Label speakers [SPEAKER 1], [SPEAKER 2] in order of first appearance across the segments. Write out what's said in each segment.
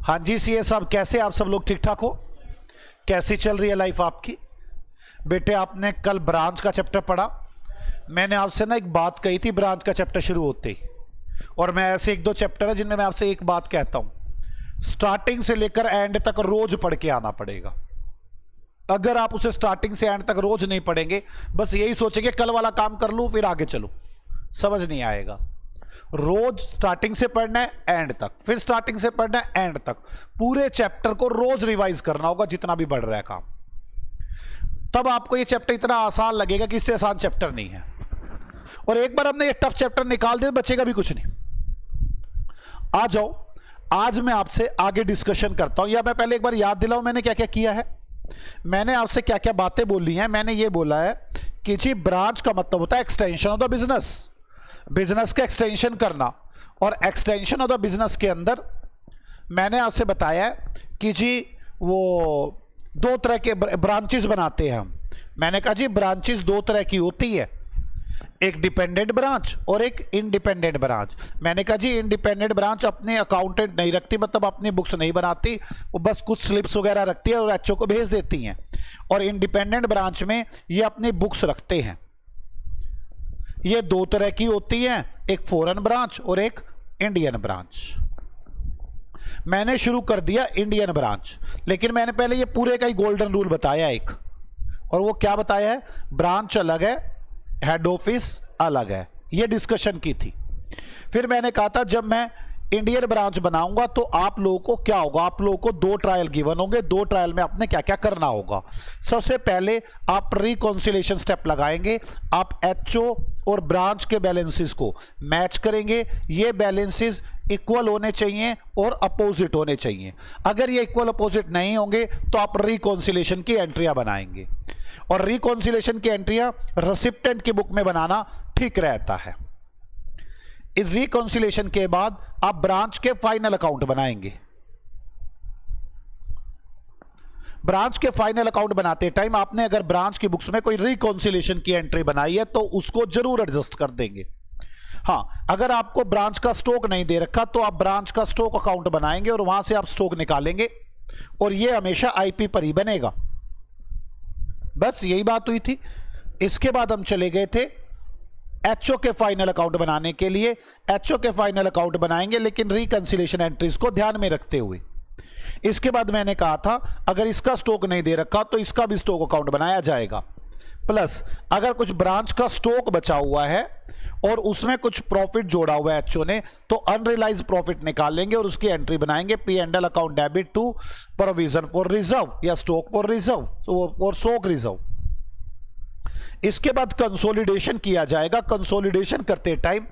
[SPEAKER 1] हाँ जी सीए साहब, कैसे आप सब लोग ठीक ठाक हो? कैसी चल रही है लाइफ आपकी? बेटे आपने कल ब्रांच का चैप्टर पढ़ा। मैंने आपसे ना एक बात कही थी ब्रांच का चैप्टर शुरू होते ही, और मैं ऐसे एक दो चैप्टर है जिनमें मैं आपसे एक बात कहता हूं, स्टार्टिंग से लेकर एंड तक रोज पढ़ के आना पड़ेगा। अगर आप उसे स्टार्टिंग से एंड तक रोज नहीं पढ़ेंगे, बस यही सोचेंगे कल वाला काम कर लूं फिर आगे चलूं, समझ नहीं आएगा। रोज स्टार्टिंग से पढ़ना है एंड तक, फिर स्टार्टिंग से पढ़ना है एंड तक। पूरे चैप्टर को रोज रिवाइज करना होगा जितना भी बढ़ रहा है काम। तब आपको ये चैप्टर इतना आसान लगेगा कि इससे आसान चैप्टर नहीं है। और एक बार हमने ये टफ चैप्टर निकाल दिया बचेगा भी कुछ नहीं। आ जाओ, आज मैं आपसे आगे डिस्कशन करता हूं, या मैं पहले एक बार याद दिलाऊं मैंने क्या क्या किया है। मैंने आपसे क्या क्या बातें बोली हैं। मैंने ये बोला है कि जी ब्रांच का मतलब होता है extension of the business, business का एक्सटेंशन करना। और एक्सटेंशन ऑफ द बिजनेस के अंदर मैंने आपसे बताया कि जी वो दो तरह के ब्रांचेस बनाते हैं हम। मैंने कहा जी ब्रांचेस दो तरह की होती है, एक डिपेंडेंट ब्रांच और एक इंडिपेंडेंट ब्रांच। मैंने कहा जी इंडिपेंडेंट ब्रांच अपने अकाउंटेंट नहीं रखती, मतलब अपनी बुक्स नहीं बनाती, वो बस कुछ स्लिप्स वगैरह रखती है और एचओ को भेज देती हैं। और इंडिपेंडेंट ब्रांच में ये अपनी बुक्स रखते हैं। ये दो तरह की होती हैं, एक फॉरेन ब्रांच और एक इंडियन ब्रांच। मैंने शुरू कर दिया इंडियन ब्रांच, लेकिन मैंने पहले ये पूरे का ही गोल्डन रूल बताया एक, और वो क्या बताया है, ब्रांच अलग है, हेड ऑफिस अलग है। ये डिस्कशन की थी। फिर मैंने कहा था जब मैं इंडियन ब्रांच बनाऊंगा तो आप लोगों को क्या होगा, आप लोगों को दो ट्रायल गिवन होंगे, दो ट्रायल में आपने क्या क्या करना होगा। सबसे पहले आप रिकॉन्सिलेशन स्टेप लगाएंगे, आप एचओ और ब्रांच के बैलेंसेस को मैच करेंगे। ये बैलेंसेस इक्वल होने चाहिए और अपोजिट होने चाहिए। अगर ये इक्वल अपोजिट नहीं होंगे तो आप रिकॉन्सिलेशन की एंट्रियां बनाएंगे, और रिकॉन्सिलेशन की एंट्रियां रेसिप्टेंट की बुक में बनाना ठीक रहता है। इस रिकॉन्सिलेशन के बाद आप ब्रांच के फाइनल अकाउंट बनाएंगे। ब्रांच के फाइनल अकाउंट बनाते टाइम आपने अगर ब्रांच की बुक्स में कोई रिकॉन्सिलेशन की एंट्री बनाई है तो उसको जरूर एडजस्ट कर देंगे। हाँ, अगर आपको ब्रांच का स्टॉक नहीं दे रखा तो आप ब्रांच का स्टॉक अकाउंट बनाएंगे और वहां से आप स्टॉक निकालेंगे, और यह हमेशा आईपी पर ही बनेगा। बस यही बात हुई थी। इसके बाद हम चले गए थे एचओ के फाइनल अकाउंट बनाने के लिए। एचओ के फाइनल अकाउंट बनाएंगे लेकिन रिकंसिलेशन एंट्रीज को ध्यान में रखते हुए। इसके बाद मैंने कहा था अगर इसका स्टॉक नहीं दे रखा तो इसका भी स्टॉक अकाउंट बनाया जाएगा। प्लस अगर कुछ ब्रांच का स्टॉक बचा हुआ है और उसमें कुछ प्रॉफिट जोड़ा हुआ है एचओ ने, तो अनरियलाइज प्रॉफिट निकालेंगे और उसकी एंट्री बनाएंगे P and L account debit to provision for reserve या स्टॉक फॉर रिजर्व और स्टॉक रिजर्व। इसके बाद कंसोलिडेशन किया जाएगा। कंसोलिडेशन करते time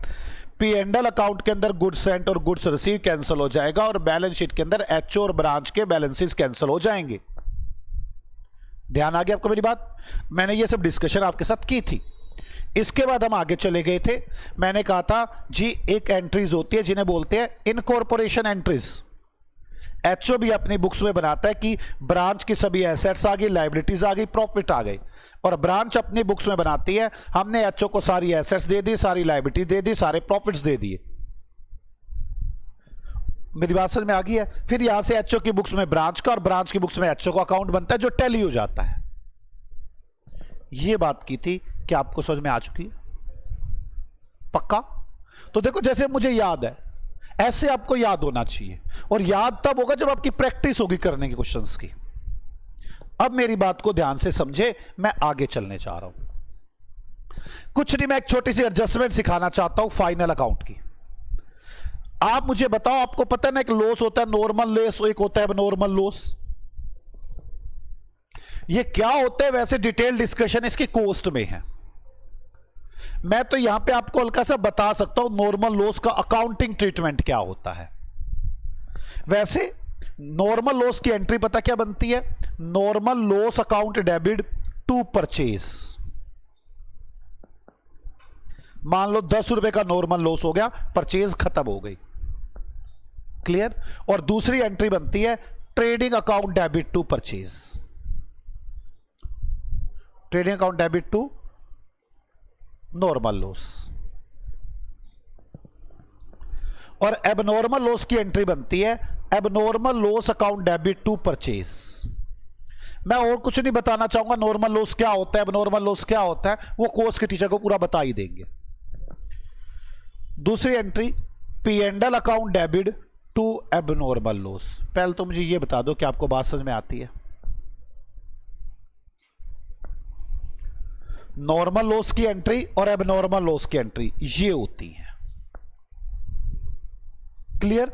[SPEAKER 1] P and L account के अंदर गुड्स सेंट और गुड्स रिसीव कैंसिल हो जाएगा, और बैलेंस शीट के अंदर एचओ और ब्रांच के बैलेंसेस कैंसिल हो जाएंगे। ध्यान आ गया आपको मेरी बात? मैंने ये सब डिस्कशन आपके साथ की थी। इसके बाद हम आगे चले गए थे। मैंने कहा था जी एक एंट्रीज होती है जिन्हें बोलते हैं इनकॉर्पोरेशन एंट्रीज। एचओ भी अपनी बुक्स में बनाता है कि ब्रांच की सभी एसेट्स आ गई, लायबिलिटीज आ गई, प्रॉफिट आ गई, और ब्रांच अपनी बुक्स में बनाती है हमने एचओ को सारी एसेट्स दे दी, सारी लायबिलिटी दे दी, सारे प्रॉफिट्स दे दिए। मेरी बात समझ में आ गई है? फिर यहां से एचओ की बुक्स में ब्रांच का और ब्रांच की बुक्स में एचओ का अकाउंट बनता है जो टैली हो जाता है। यह बात की थी कि आपको समझ में आ चुकी है? पक्का? तो देखो जैसे मुझे याद है ऐसे आपको याद होना चाहिए, और याद तब होगा जब आपकी प्रैक्टिस होगी करने की क्वेश्चंस की। अब मेरी बात को ध्यान से समझे, मैं आगे चलने चाह रहा हूं। कुछ नहीं, मैं एक छोटी सी एडजस्टमेंट सिखाना चाहता हूं फाइनल अकाउंट की। आप मुझे बताओ, आपको पता है ना एक लॉस होता है नॉर्मल लॉस, एक होता है एबनॉर्मल लॉस। ये क्या होता है वैसे डिटेल डिस्कशन इसकी कोस्ट में है। मैं तो यहां पे आपको हल्का सा बता सकता हूं नॉर्मल लॉस का अकाउंटिंग ट्रीटमेंट क्या होता है। वैसे नॉर्मल लॉस की एंट्री पता क्या बनती है? Normal loss account debit to purchase. मान लो 10 रुपए का नॉर्मल लॉस हो गया, परचेज खत्म हो गई। क्लियर? और दूसरी एंट्री बनती है trading account debit to purchase. Trading account debit to normal loss. और एबनॉर्मल लॉस की एंट्री बनती है abnormal loss account debit to purchase. मैं और कुछ नहीं बताना चाहूंगा, नॉर्मल लॉस क्या होता है, एबनॉर्मल लॉस क्या होता है, वो कोर्स के टीचर को पूरा बता ही देंगे। दूसरी entry P and L account debit to abnormal loss. पहले तो मुझे ये बता दो कि आपको बात समझ में आती है। नॉर्मल लॉस की एंट्री और एबनॉर्मल लॉस की एंट्री ये होती है। क्लियर?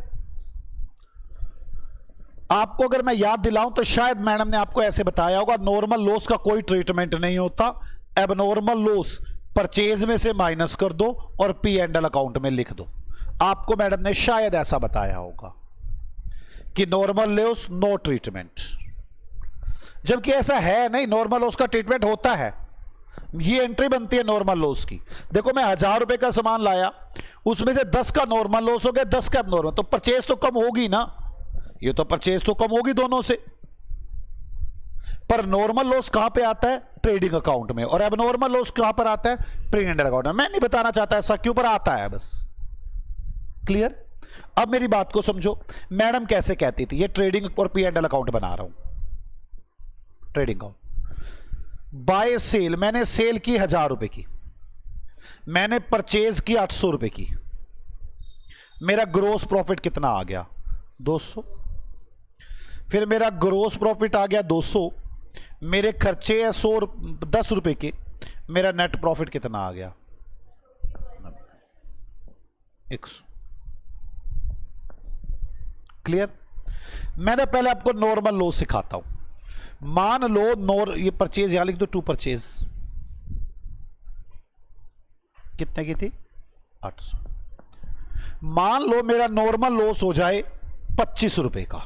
[SPEAKER 1] आपको अगर मैं याद दिलाऊं तो शायद मैडम ने आपको ऐसे बताया होगा, नॉर्मल लॉस का कोई ट्रीटमेंट नहीं होता, एबनॉर्मल लॉस परचेज में से माइनस कर दो और पी एंड एल अकाउंट में लिख दो। आपको मैडम ने शायद ऐसा बताया होगा कि नॉर्मल लॉस नो ट्रीटमेंट, जबकि ऐसा है नहीं, नॉर्मल लॉस का ट्रीटमेंट होता है। ये एंट्री बनती है नॉर्मल लॉस की। देखो मैं 1000 रुपए का सामान लाया, उसमें से 10 का नॉर्मल लॉस हो गया, 10 का एबनॉर्मल, तो परचेज तो कम होगी ना, ये तो परचेज तो कम होगी दोनों से। पर नॉर्मल लॉस कहां पे आता है? ट्रेडिंग अकाउंट में। और एबनॉर्मल लॉस कहां पर आता है? प्री एंड अकाउंट में। मैं नहीं बताना चाहता ऐसा क्यों, पर आता है बस। क्लियर? अब मेरी बात को समझो, मैडम कैसे कहती थी, ये ट्रेडिंग और पी एंड एल अकाउंट बना रहा हूं। ट्रेडिंग अकाउंट बाय सेल, मैंने सेल की 1000 रुपए की, मैंने परचेज की 800 रुपए की, मेरा ग्रोस प्रॉफिट कितना आ गया? 200। फिर मेरा ग्रोस प्रॉफिट आ गया 200, मेरे खर्चे है 10 रुपए के, मेरा नेट प्रॉफिट कितना आ गया? 100। क्लियर? मैंने पहले आपको नॉर्मल लॉस सिखाता हूं। मान लो ये परचेज यहां लिख दो, टू परचेज कितने की थी? 800। मान लो मेरा नॉर्मल लॉस हो जाए 25 रुपए का,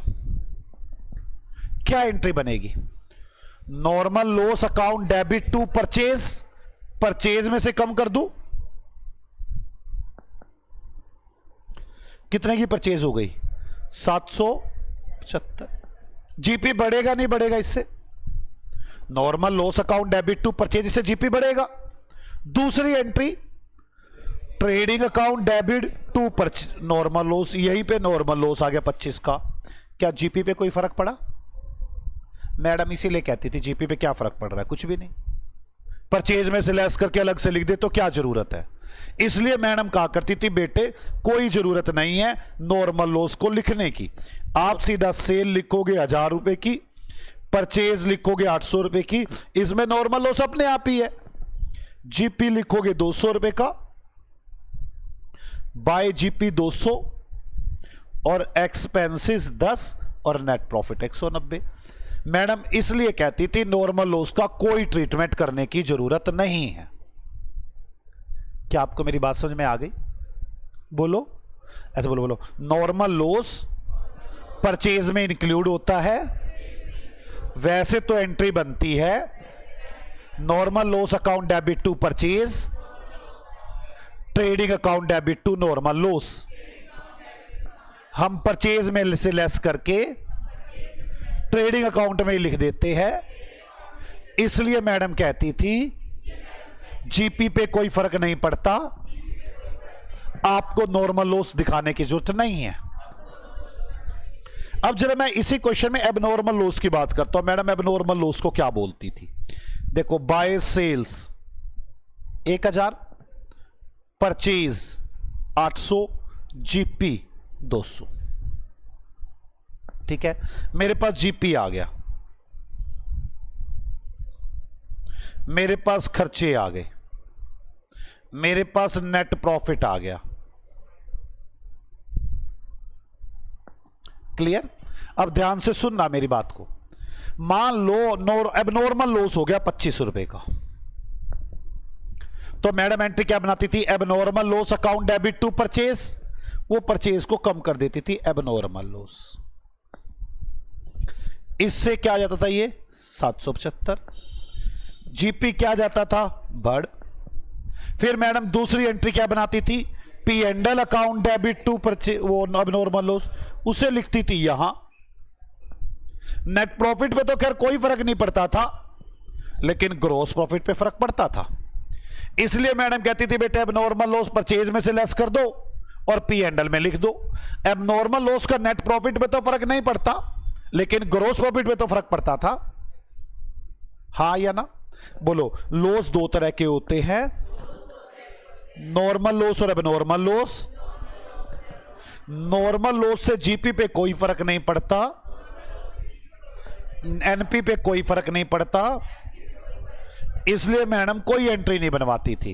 [SPEAKER 1] क्या एंट्री बनेगी? Normal loss account debit to purchase, purchase में से कम कर दूं, कितने की परचेज हो गई? 775। जीपी बढ़ेगा नहीं बढ़ेगा इससे? Normal loss account debit to purchase, इससे जीपी बढ़ेगा। दूसरी entry trading account debit to purchase, normal loss, यहीं पे नॉर्मल लॉस आ गया 25 का, क्या जीपी पे कोई फर्क पड़ा? मैडम इसीलिए कहती थी जीपी पे क्या फर्क पड़ रहा है, कुछ भी नहीं, परचेज में से लेस करके अलग से लिख दे तो क्या जरूरत है। इसलिए मैडम कहा करती थी बेटे कोई जरूरत नहीं है नॉर्मल लॉस को लिखने की, आप सीधा सेल लिखोगे 1000 रुपए की, परचेज लिखोगे 800 रुपए की, इसमें नॉर्मल लॉस अपने आप ही है। जीपी लिखोगे 200 रुपए का, बाय जीपी 200 और एक्सपेंसेस 10 और नेट प्रॉफिट 190। मैडम इसलिए कहती थी नॉर्मल लॉस का कोई ट्रीटमेंट करने की जरूरत नहीं है। क्या आपको मेरी बात समझ में आ गई? बोलो, ऐसे बोलो, बोलो। नॉर्मल लॉस परचेज में इंक्लूड होता है, वैसे तो एंट्री बनती है normal loss account debit to purchase, trading account debit to normal loss. हम परचेज में से लेस करके ट्रेडिंग अकाउंट में ही लिख देते हैं। इसलिए मैडम कहती थी जीपी पे कोई फर्क नहीं पड़ता, आपको नॉर्मल लॉस दिखाने की जरूरत नहीं है। अब जरा मैं इसी क्वेश्चन में एबनॉर्मल लॉस की बात करता हूं। मैडम एबनॉर्मल लॉस को क्या बोलती थी? देखो बाय सेल्स 1000, परचेज 800, जीपी 200। ठीक है, मेरे पास जीपी आ गया, मेरे पास खर्चे आ गए, मेरे पास नेट प्रॉफिट आ गया। क्लियर? अब ध्यान से सुनना मेरी बात को। मान लो एबनॉर्मल लॉस हो गया 25 रुपए का, तो मैडम एंट्री क्या बनाती थी? Abnormal loss account debit to purchase, वो परचेज को कम कर देती थी एबनॉर्मल लॉस। इससे क्या आ जाता था? ये 775। जीपी क्या जाता था? बढ़। फिर मैडम दूसरी एंट्री क्या बनाती थी? P and L account debit to purchase, वो एबनॉर्मल लॉस, उसे लिखती थी यहां। नेट प्रॉफिट पे तो खैर कोई फर्क नहीं पड़ता था, लेकिन ग्रॉस प्रॉफिट पे फर्क पड़ता था। इसलिए मैडम कहती थी बेटे एबनॉर्मल लॉस परचेज में से लेस कर दो और पी एंडल में लिख दो। एबनॉर्मल लॉस का नेट प्रॉफिट में तो फर्क नहीं पड़ता, लेकिन ग्रॉस प्रॉफिट में तो फर्क पड़ता था, हाँ या ना? बोलो। लॉस दो तरह के होते हैं, नॉर्मल लॉस और एबनॉर्मल लॉस। नॉर्मल लॉस से जीपी पे कोई फर्क नहीं पड़ता, एनपी पे कोई फर्क नहीं पड़ता, इसलिए मैडम कोई एंट्री नहीं बनवाती थी।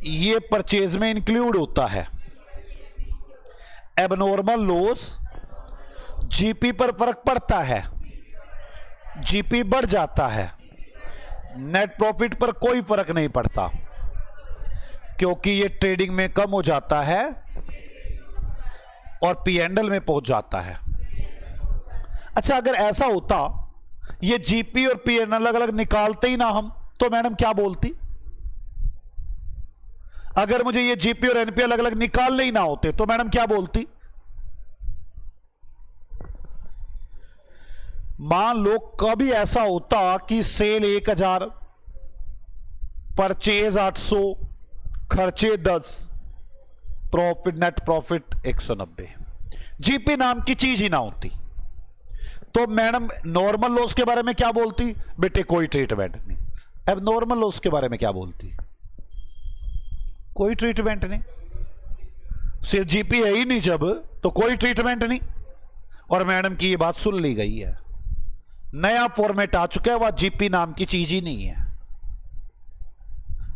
[SPEAKER 1] ये परचेज में इंक्लूड होता है। एबनॉर्मल लॉस जीपी पर फर्क पड़ता है, जीपी बढ़ जाता है, नेट प्रॉफिट पर कोई फर्क नहीं पड़ता, क्योंकि ये ट्रेडिंग में कम हो जाता है और पी एंडल में पहुंच जाता है। अच्छा, अगर ऐसा होता ये जीपी और पी एंडल अलग अलग निकालते ही ना हम, तो मैडम क्या बोलती? अगर मुझे ये जीपी और एनपी अलग अलग निकालने ही ना होते तो मैडम क्या बोलती? मान लो कभी ऐसा होता कि सेल 1000, परचेज 800, खर्चे 10, प्रॉफिट नेट प्रॉफिट 190, जीपी नाम की चीज ही ना होती, तो मैडम नॉर्मल लॉस के बारे में क्या बोलती? बेटे कोई ट्रीटमेंट नहीं। अब नॉर्मल लॉस के बारे में क्या बोलती? कोई ट्रीटमेंट नहीं। सिर्फ जीपी है ही नहीं जब, तो कोई ट्रीटमेंट नहीं। और मैडम की ये बात सुन ली गई है, नया फॉर्मेट आ चुका है, वह जीपी नाम की चीज ही नहीं है।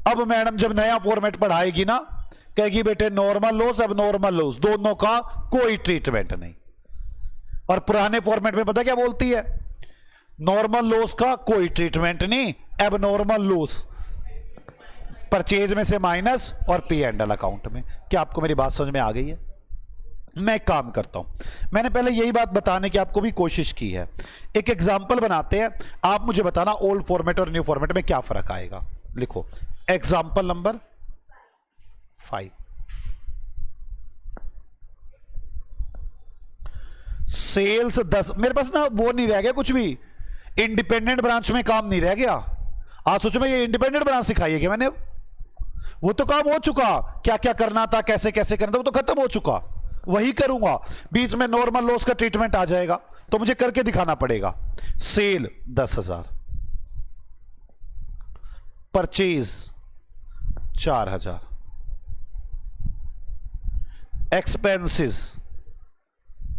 [SPEAKER 1] अब मैडम जब नया फॉर्मेट पढ़ाएगी ना, कहेगी बेटे नॉर्मल लॉस अब नॉर्मल लॉस दोनों का कोई ट्रीटमेंट नहीं। और पुराने फॉर्मेट में पता क्या बोलती है? नॉर्मल लॉस का कोई ट्रीटमेंट नहीं, एबनॉर्मल लॉस परचेज में से माइनस और पी एंडल अकाउंट में। क्या आपको मेरी बात समझ में आ गई है? मैं एक काम करता हूं, मैंने पहले यही बात बताने की आपको भी कोशिश की है। एक एग्जाम्पल बनाते हैं, आप मुझे बताना ओल्ड फॉर्मेट और न्यू फॉर्मेट में क्या फर्क आएगा। लिखो एग्जाम्पल नंबर 5। सेल्स 10, मेरे पास ना वो नहीं रह गया कुछ भी, इंडिपेंडेंट ब्रांच में काम नहीं रह गया। आज सोचो मैं ये इंडिपेंडेंट ब्रांच सिखाई है कि मैंने? वो तो काम हो चुका, क्या क्या करना था, कैसे कैसे करना था, वो तो खत्म हो चुका, वही करूंगा। बीच में नॉर्मल लॉस का ट्रीटमेंट आ जाएगा, तो मुझे करके दिखाना पड़ेगा। Sale 10,000, purchase 4,000, expenses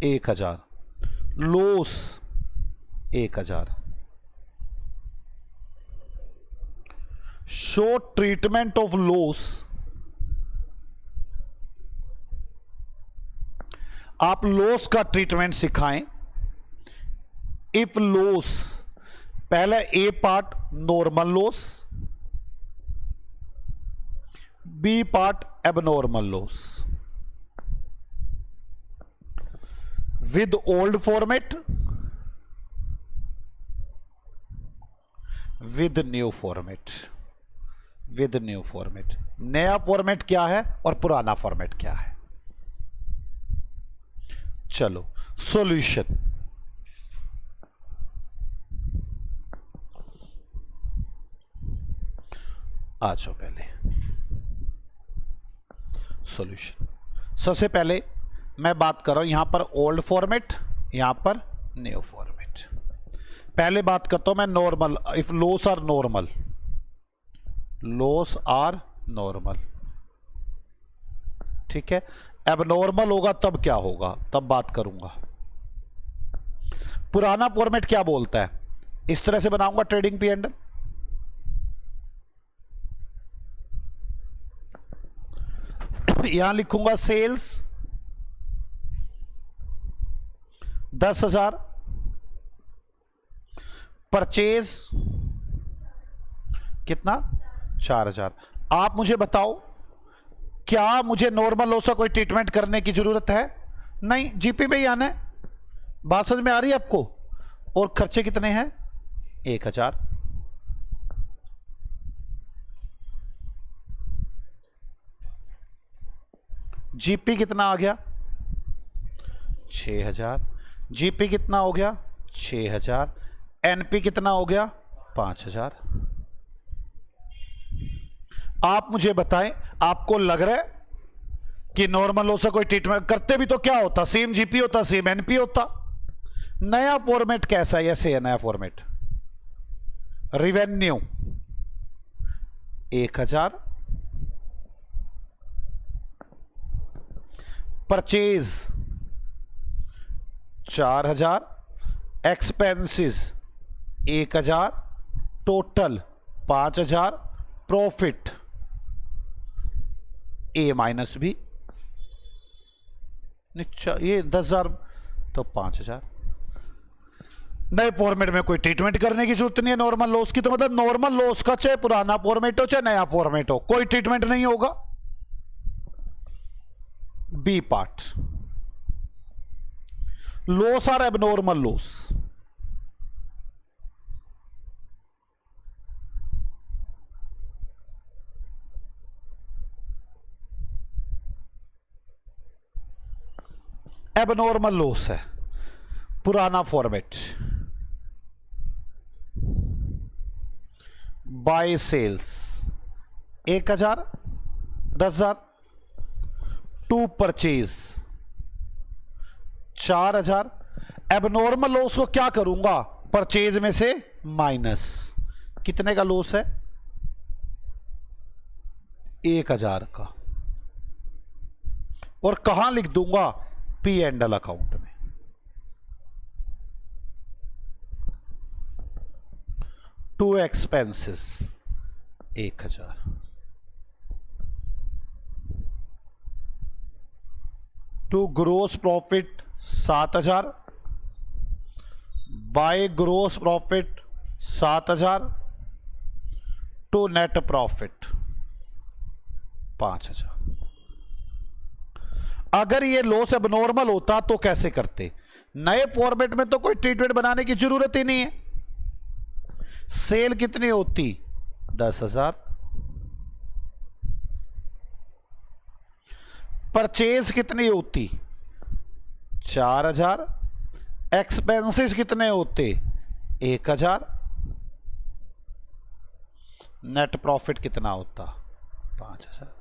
[SPEAKER 1] 1,000, loss 1,000। Show treatment of loss. आप लॉस का ट्रीटमेंट सिखाएं। इफ लॉस, पहले A part normal loss, B part abnormal loss, with old format, with new format. With new format, नया फॉर्मेट क्या है और पुराना फॉर्मेट क्या है। चलो सॉल्यूशन। आ जाओ पहले सॉल्यूशन। सबसे पहले मैं बात कर रहा हूं यहां पर ओल्ड फॉर्मेट, यहां पर न्यू फॉर्मेट। पहले बात करता हूं मैं normal. If loss are normal, loss are normal, ठीक है। एबनॉर्मल होगा तब क्या होगा, तब बात करूंगा। पुराना फॉर्मेट क्या बोलता है? इस तरह से बनाऊंगा ट्रेडिंग पी एंडल। यहां लिखूंगा सेल्स 10,000, परचेज कितना? 4,000। आप मुझे बताओ क्या मुझे नॉर्मल लॉस का कोई ट्रीटमेंट करने की जरूरत है? नहीं, जीपी में ही आना है। बात समझ में आ रही है आपको? और खर्चे कितने हैं? 1,000। जीपी कितना आ गया? 6,000। जीपी कितना हो गया? 6,000। एनपी कितना हो गया? 5,000। आप मुझे बताएं, आपको लग रहा है कि नॉर्मल लॉस से कोई ट्रीटमेंट करते भी तो क्या होता, सेम जीपी होता, सेम एनपी होता। नया फॉर्मेट कैसा है? ऐसे है नया format. Revenue 1000, purchase 4000, expenses 1000, total 5000, profit A minus B, ये 10,000 तो 5,000। नए फॉर्मेट में कोई ट्रीटमेंट करने की जरूरत नहीं है नॉर्मल लॉस की। तो मतलब नॉर्मल लॉस का चाहे पुराना फॉर्मेट हो चाहे नया फॉर्मेट हो, कोई ट्रीटमेंट नहीं होगा। B part, loss are abnormal loss. Abnormal loss है पुराना format. By sales 1000, 10,000, to purchase 4000। Abnormal loss को क्या करूंगा? परचेज में से माइनस, कितने का लॉस है? 1000 का। और कहां लिख दूंगा? पी एंड एल अकाउंट में। To expenses 1000, to gross profit 7000, by gross profit 7000, to net profit 5000। अगर ये लॉस एबनॉर्मल होता तो कैसे करते? नए फॉर्मेट में तो कोई ट्रीटमेंट बनाने की जरूरत ही नहीं है। सेल कितनी होती? 10,000, परचेज कितनी होती? 4000, एक्सपेंसेस कितने होते? 1000, नेट प्रॉफिट कितना होता? 5000।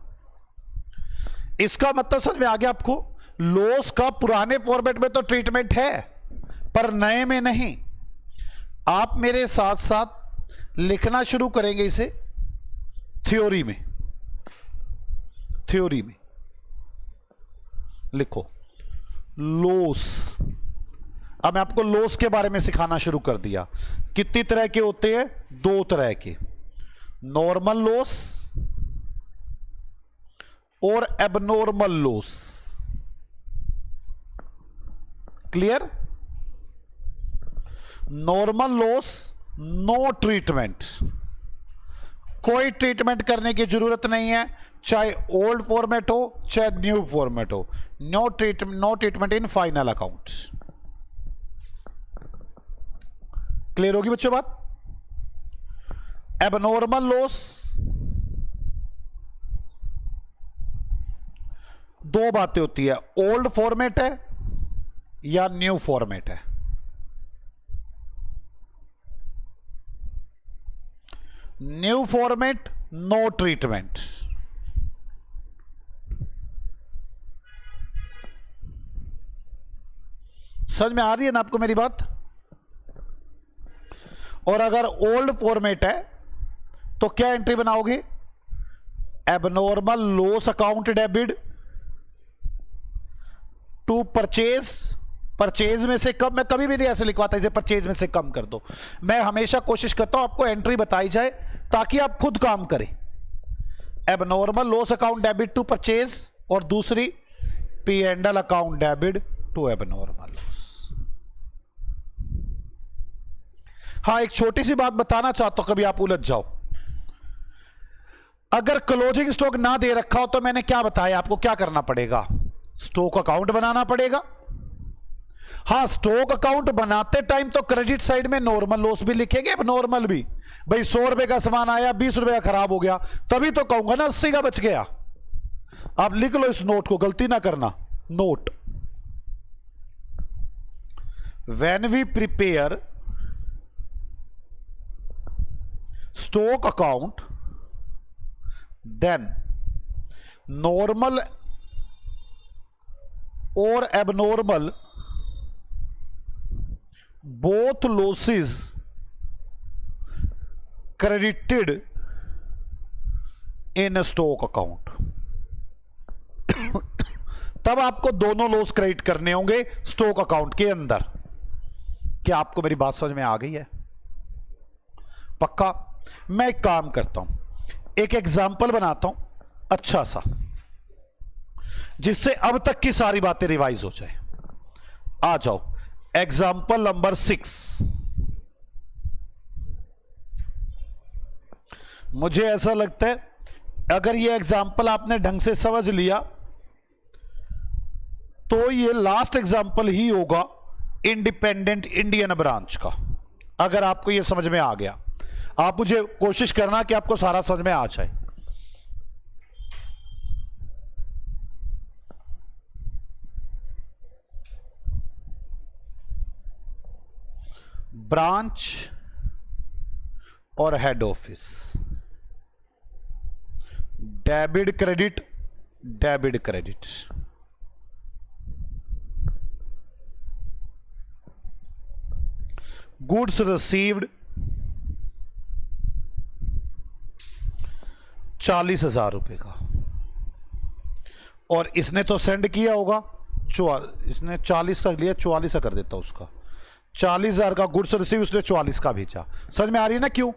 [SPEAKER 1] इसका मतलब समझ में आ गया आपको? लॉस का पुराने फॉर्मेट में तो ट्रीटमेंट है पर नए में नहीं। आप मेरे साथ साथ लिखना शुरू करेंगे इसे थ्योरी में। थ्योरी में लिखो लॉस। अब मैं आपको लॉस के बारे में सिखाना शुरू कर दिया। कितनी तरह के होते हैं? 2 तरह के, नॉर्मल लॉस और abnormal loss. Clear? Normal loss no treatment, कोई ट्रीटमेंट करने की जरूरत नहीं है, चाहे ओल्ड फॉर्मेट हो चाहे न्यू फॉर्मेट हो। No treatment in final accounts. Clear होगी बच्चों बात? एबनॉर्मल लॉस 2 बातें होती है, ओल्ड फॉर्मेट है या न्यू फॉर्मेट है। New format no treatment. समझ में आ रही है ना आपको मेरी बात? और अगर ओल्ड फॉर्मेट है तो क्या एंट्री बनाओगे? Abnormal loss account debit to purchase. Purchase में से कम, मैं कभी भी नहीं ऐसे लिखवाता इसे परचेज में से कम कर दो। मैं हमेशा कोशिश करता हूं आपको एंट्री बताई जाए ताकि आप खुद काम करें। Abnormal loss account debit to purchase और दूसरी P and L account debit to abnormal loss. हाँ, एक छोटी सी बात बताना चाहता हूं, कभी आप उलझ जाओ। अगर क्लोजिंग स्टॉक ना दे रखा हो तो मैंने क्या बताया आपको? क्या करना पड़ेगा? स्टॉक अकाउंट बनाना पड़ेगा। हाँ, स्टॉक अकाउंट बनाते टाइम तो क्रेडिट साइड में नॉर्मल लॉस भी लिखेंगे, नॉर्मल भी। भाई 100 रुपए का सामान आया, 20 रुपए का खराब हो गया, तभी तो कहूंगा ना 80 का बच गया। आप लिख लो इस नोट को, गलती ना करना। Note, when we prepare stock account, then normal or abnormal, both losses credited in a stock account. तब आपको दोनों लॉस क्रेडिट करने होंगे स्टॉक अकाउंट के अंदर. क्या आपको मेरी बात समझ में आ गई है? पक्का. मैं एक काम करता हूं, एक एग्जाम्पल बनाता हूं अच्छा सा, जिससे अब तक की सारी बातें रिवाइज हो जाए. आ जाओ, एग्जाम्पल नंबर 6. मुझे ऐसा लगता है अगर ये एग्जाम्पल आपने ढंग से समझ लिया तो ये लास्ट एग्जाम्पल ही होगा इंडिपेंडेंट इंडियन ब्रांच का. अगर आपको ये समझ में आ गया, आप मुझे कोशिश करना कि आपको सारा समझ में आ जाए. ब्रांच और head office, debit credit, debit credit. Goods received 40,000 रुपए का, और इसने तो सेंड किया होगा, इसने 40 का लिया, 44 का कर देता उसका. 40,000 का गुड्स रिसीव, उसने 44 का भेजा. समझ में आ रही है ना क्यों?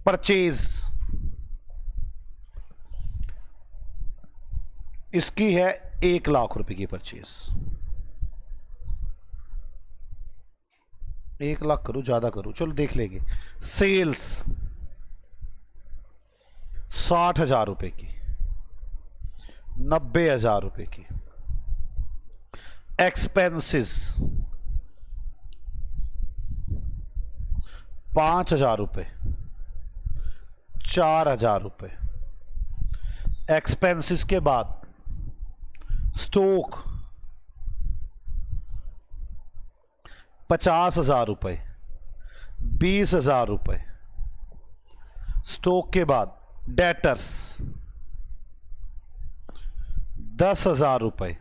[SPEAKER 1] परचेज इसकी है 1 लाख रुपए की परचेज. 1 लाख करूं, ज्यादा करूं, चलो देख लेंगे. सेल्स 60,000 रुपए की, 90,000 रुपए की. एक्सपेंसेस 5,000 रुपए, 4,000 रुपए. एक्सपेंसेस के बाद स्टॉक 50,000 रुपए, 20,000 रुपए. स्टॉक के बाद डेटर्स 10,000 रुपए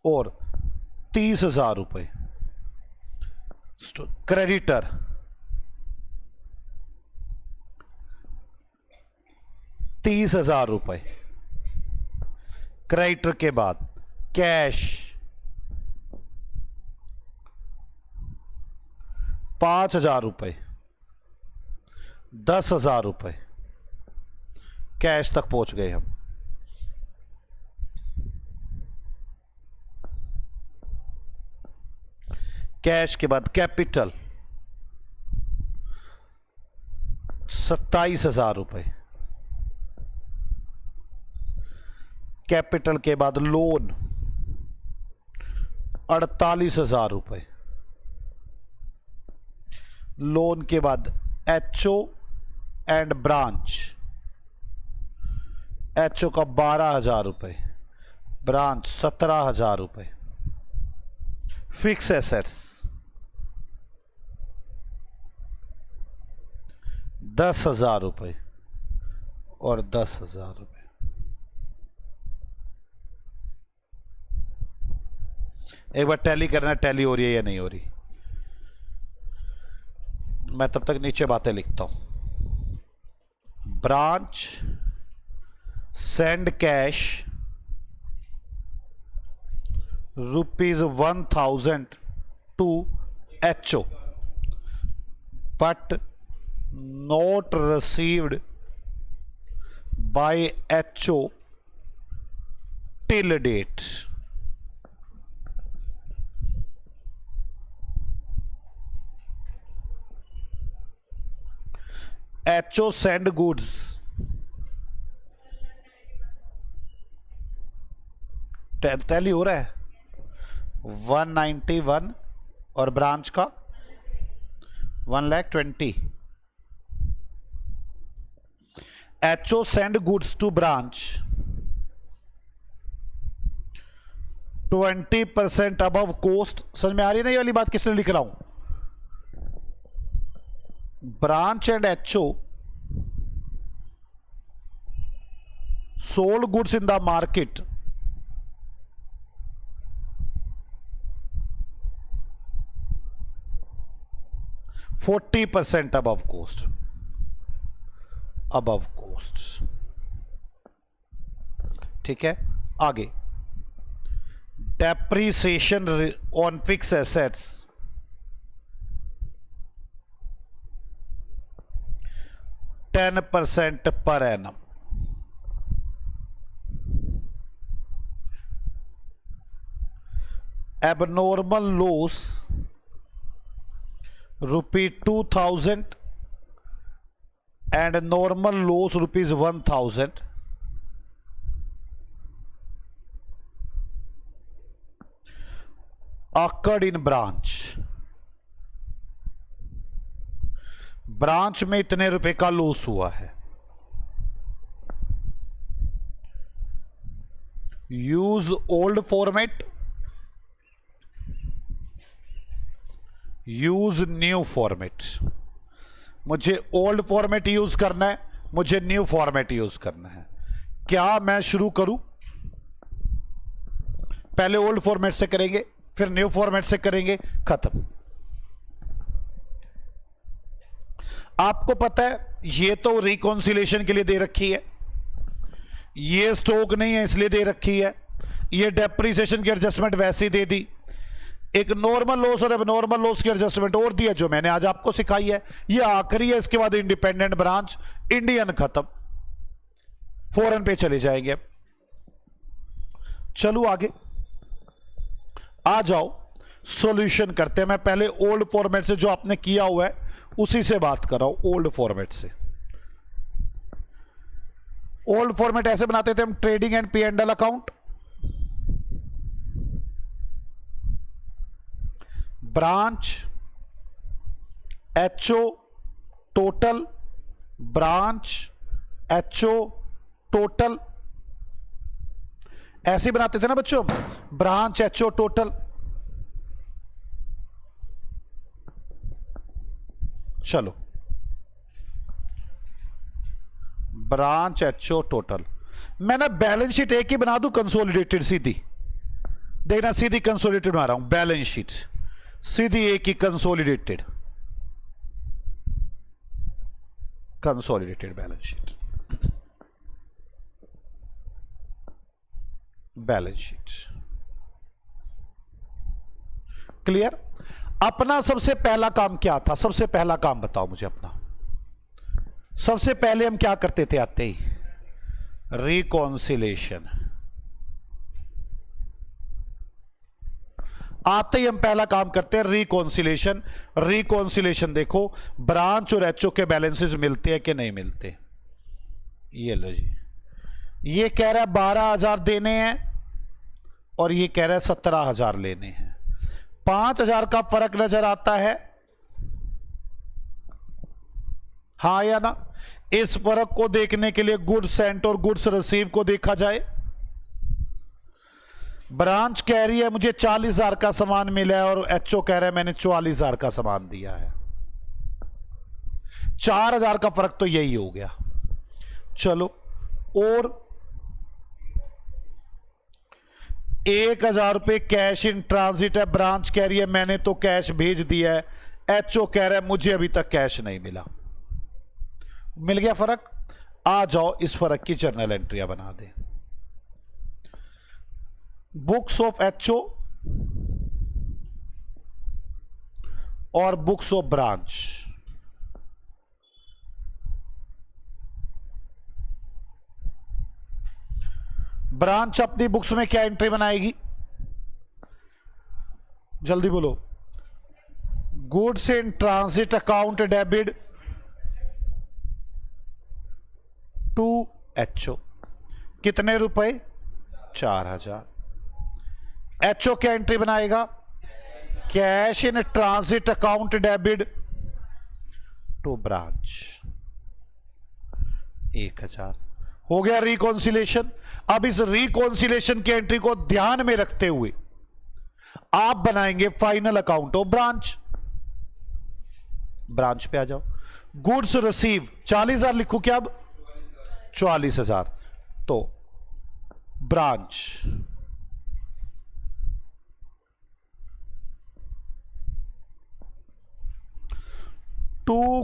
[SPEAKER 1] और 30,000 रुपए. क्रेडिटर 30,000 रुपए. क्रेडिटर के बाद कैश 5,000 रुपए, 10,000 रुपए. कैश तक पहुंच गए हम. कैश के बाद कैपिटल 27,000 रुपए. कैपिटल के बाद लोन 48,000 रुपए. लोन के बाद एचओ एंड ब्रांच, एचओ का 12,000 रुपए, ब्रांच 17,000 रुपए. फिक्स एसेट्स 10,000 रुपए और 10,000 रुपए. एक बार टैली करना, टैली हो रही है या नहीं हो रही. मैं तब तक नीचे बातें लिखता हूं. Branch send cash ₹1,000 to HO but not received by HO till date. HO send goods tally हो रहा है 191 और ब्रांच का 1,20,000. HO send goods to branch 20% above cost. समझ में आ रही है ना ये वाली बात किसने लिख रहा हूं? Branch and HO sold goods in the market 40% above cost, above cost। ठीक है, आगे depreciation on fix assets 10% per annum. Abnormal loss ₹2,000 and normal loss ₹1,000। occurred in branch, branch में इतने रुपए का लॉस हुआ है। Use old format, use new format. मुझे ओल्ड फॉर्मेट यूज करना है, मुझे न्यू फॉर्मेट यूज करना है। क्या मैं शुरू करूं? पहले ओल्ड फॉर्मेट से करेंगे, फिर न्यू फॉर्मेट से करेंगे, खत्म। आपको पता है ये तो रिकॉन्सिलेशन के लिए दे रखी है, ये स्टॉक नहीं है इसलिए दे रखी है, ये डेप्रीसिएशन की एडजस्टमेंट वैसे ही दे दी। एक नॉर्मल लॉस और एबनॉर्मल लॉस की एडजस्टमेंट और दी है जो मैंने आज आपको सिखाई है, ये आखिरी है। इसके बाद इंडिपेंडेंट ब्रांच, इंडियन खत्म, फॉरेन पे चले जाएंगे। चलो आगे आ जाओ, सॉल्यूशन करते हैं। मैं पहले ओल्ड फॉर्मेट से जो आपने किया हुआ है उसी से बात कर रहा हूं, ओल्ड फॉर्मेट से। ओल्ड फॉर्मेट ऐसे बनाते थे हम, trading and P and L account, branch HO total, branch HO total, ऐसे बनाते थे ना बच्चों, ब्रांच एचओ टोटल। चलो ब्रांच एचओ टोटल, मैं ना बैलेंस शीट एक ही बना दूं, कंसोलिडेटेड सीधी। देखना सीधी कंसोलिडेटेड बना रहा हूं, बैलेंस शीट सीधी एक ही consolidated, consolidated balance sheet, balance sheet clear. अपना सबसे पहला काम क्या था? सबसे पहला काम बताओ मुझे अपना। सबसे पहले हम क्या करते थे आते ही? रिकॉन्सिलेशन। आते ही हम पहला काम करते हैं रिकॉन्सिलेशन। रिकॉन्सिलेशन देखो, ब्रांच और एचओ के बैलेंसेस मिलते हैं कि नहीं मिलते। ये लो जी, ये कह रहा है 12,000 देने हैं और ये कह रहा है 17,000 लेने हैं। 5,000 का फर्क नजर आता है, हाँ या ना? इस फर्क को देखने के लिए गुड्स सेंट और गुड्स रिसीव को देखा जाए। ब्रांच कह रही है मुझे 40,000 का सामान मिला है और एचओ कह रहा है मैंने 44,000 का सामान दिया है। 4,000 का फर्क तो यही हो गया। चलो, और 1,000 रुपए कैश इन ट्रांजिट है। ब्रांच कह रही है मैंने तो कैश भेज दिया है, एचओ कह रहा है मुझे अभी तक कैश नहीं मिला। मिल गया फर्क। आ जाओ इस फर्क की जर्नल एंट्रियां बना दें। बुक्स ऑफ एचओ और बुक्स ऑफ ब्रांच। ब्रांच अपनी बुक्स में क्या एंट्री बनाएगी? जल्दी बोलो। Goods in transit account debit to HO, कितने रुपए? 4,000। एचओ क्या एंट्री बनाएगा? Cash in transit account debit to branch 1,000। हो गया रिकॉन्सिलेशन। अब इस रिकॉन्सिलेशन की एंट्री को ध्यान में रखते हुए आप बनाएंगे final account of branch. Branch पे आ जाओ। गुड्स रिसीव 40,000 लिखू क्या? अब 44,000। तो ब्रांच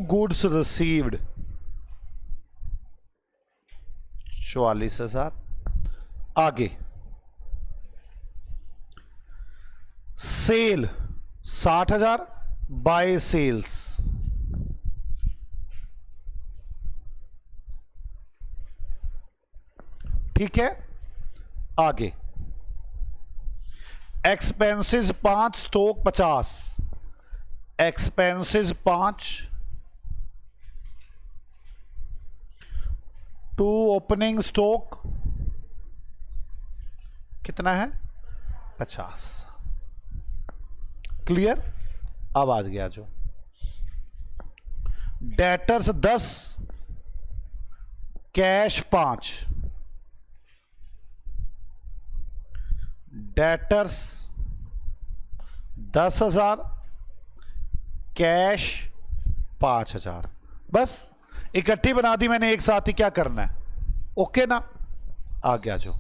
[SPEAKER 1] गुड्स रिसीव्ड 44,000। आगे सेल 60,000 बाय सेल्स, ठीक है। आगे expenses 5 stock 50, expenses 5 to opening stock कितना है 50। क्लियर। अब आ गया जो डेटर्स 10 कैश 5, डेटर्स 10,000 कैश 5,000। बस इकट्ठी बना दी मैंने एक साथ ही, क्या करना है, ओके ना। आ गया जो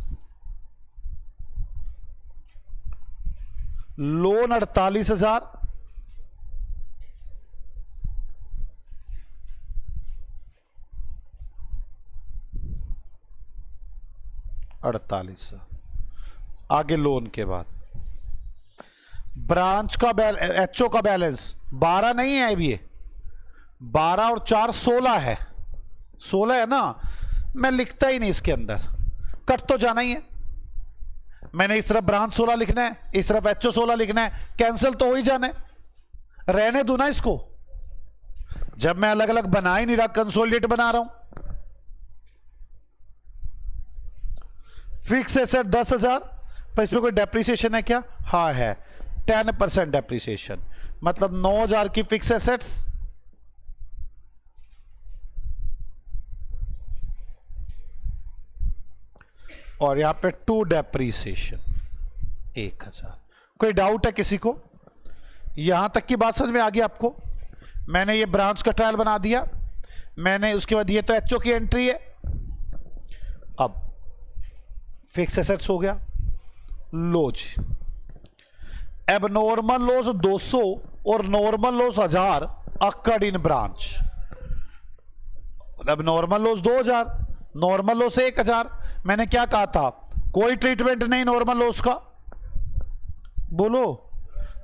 [SPEAKER 1] लोन 48,000, आगे लोन के बाद ब्रांच का एचओ का बैलेंस 12 नहीं है अभी, 12 और 4 16 है, 16 है ना। मैं लिखता ही नहीं इसके अंदर, कट तो जाना ही है। मैंने इस तरफ ब्रांच 16 लिखना है, इस तरफ एचओ 16 लिखना है, कैंसिल तो हो ही जाना है, रहने दो ना इसको। जब मैं अलग अलग बना ही नहीं रहा, कंसोलिडेट बना रहा हूं। फिक्स एसेट 10,000, पर इसमें कोई डेप्रिसिएशन है क्या? हाँ है, 10% डेप्रिसिएशन, मतलब 9,000 की फिक्स एसेट्स, और यहां पे 2 डेप्रिसिएशन 1,000। कोई डाउट है किसी को? यहां तक की बात समझ में आ गई आपको? मैंने ये ब्रांच का ट्रायल बना दिया मैंने, उसके बाद ये तो एचओ की एंट्री है। अब फिक्स एसेट्स हो गया। लॉज एबनॉर्मल लॉस 200 और normal loss 1000 occurred in branch. Abnormal loss 2000, normal loss 1000। मैंने क्या कहा था? कोई ट्रीटमेंट नहीं नॉर्मल लॉस का, बोलो।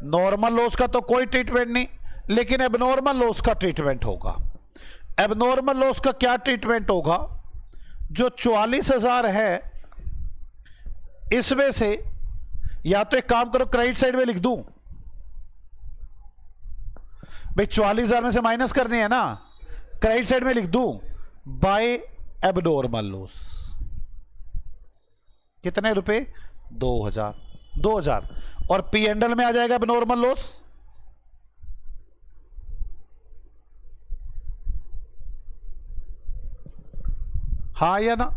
[SPEAKER 1] नॉर्मल लॉस का तो कोई ट्रीटमेंट नहीं, लेकिन एबनॉर्मल लॉस का ट्रीटमेंट होगा। एबनॉर्मल लॉस का क्या ट्रीटमेंट होगा? जो 44,000 है इसमें से, या तो एक काम करो क्रेडिट साइड में लिख दूं भाई, 44,000 में से माइनस करनी है ना, क्रेडिट साइड में लिख दूं बाय एबनॉर्मल लॉस। कितने रुपए? 2,000। 2,000 और पी एंडल में आ जाएगा एबनॉर्मल लॉस। हाँ या ना?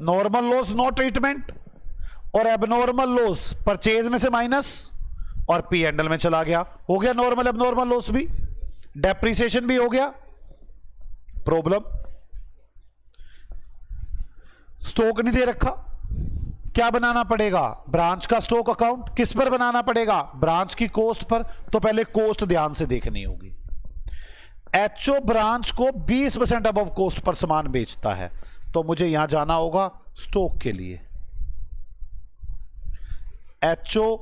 [SPEAKER 1] नॉर्मल लॉस नो ट्रीटमेंट, और एबनॉर्मल लॉस परचेज में से माइनस और पी एंडल में चला गया। हो गया नॉर्मल एबनॉर्मल लॉस भी, डेप्रिसिएशन भी हो गया। प्रॉब्लम स्टॉक नहीं दे रखा, क्या बनाना पड़ेगा? ब्रांच का स्टॉक अकाउंट। किस पर बनाना पड़ेगा? ब्रांच की कॉस्ट पर। तो पहले कॉस्ट ध्यान से देखनी होगी। एचओ ब्रांच को 20% अबव कॉस्ट पर सामान बेचता है, तो मुझे यहां जाना होगा स्टॉक के लिए। एचओ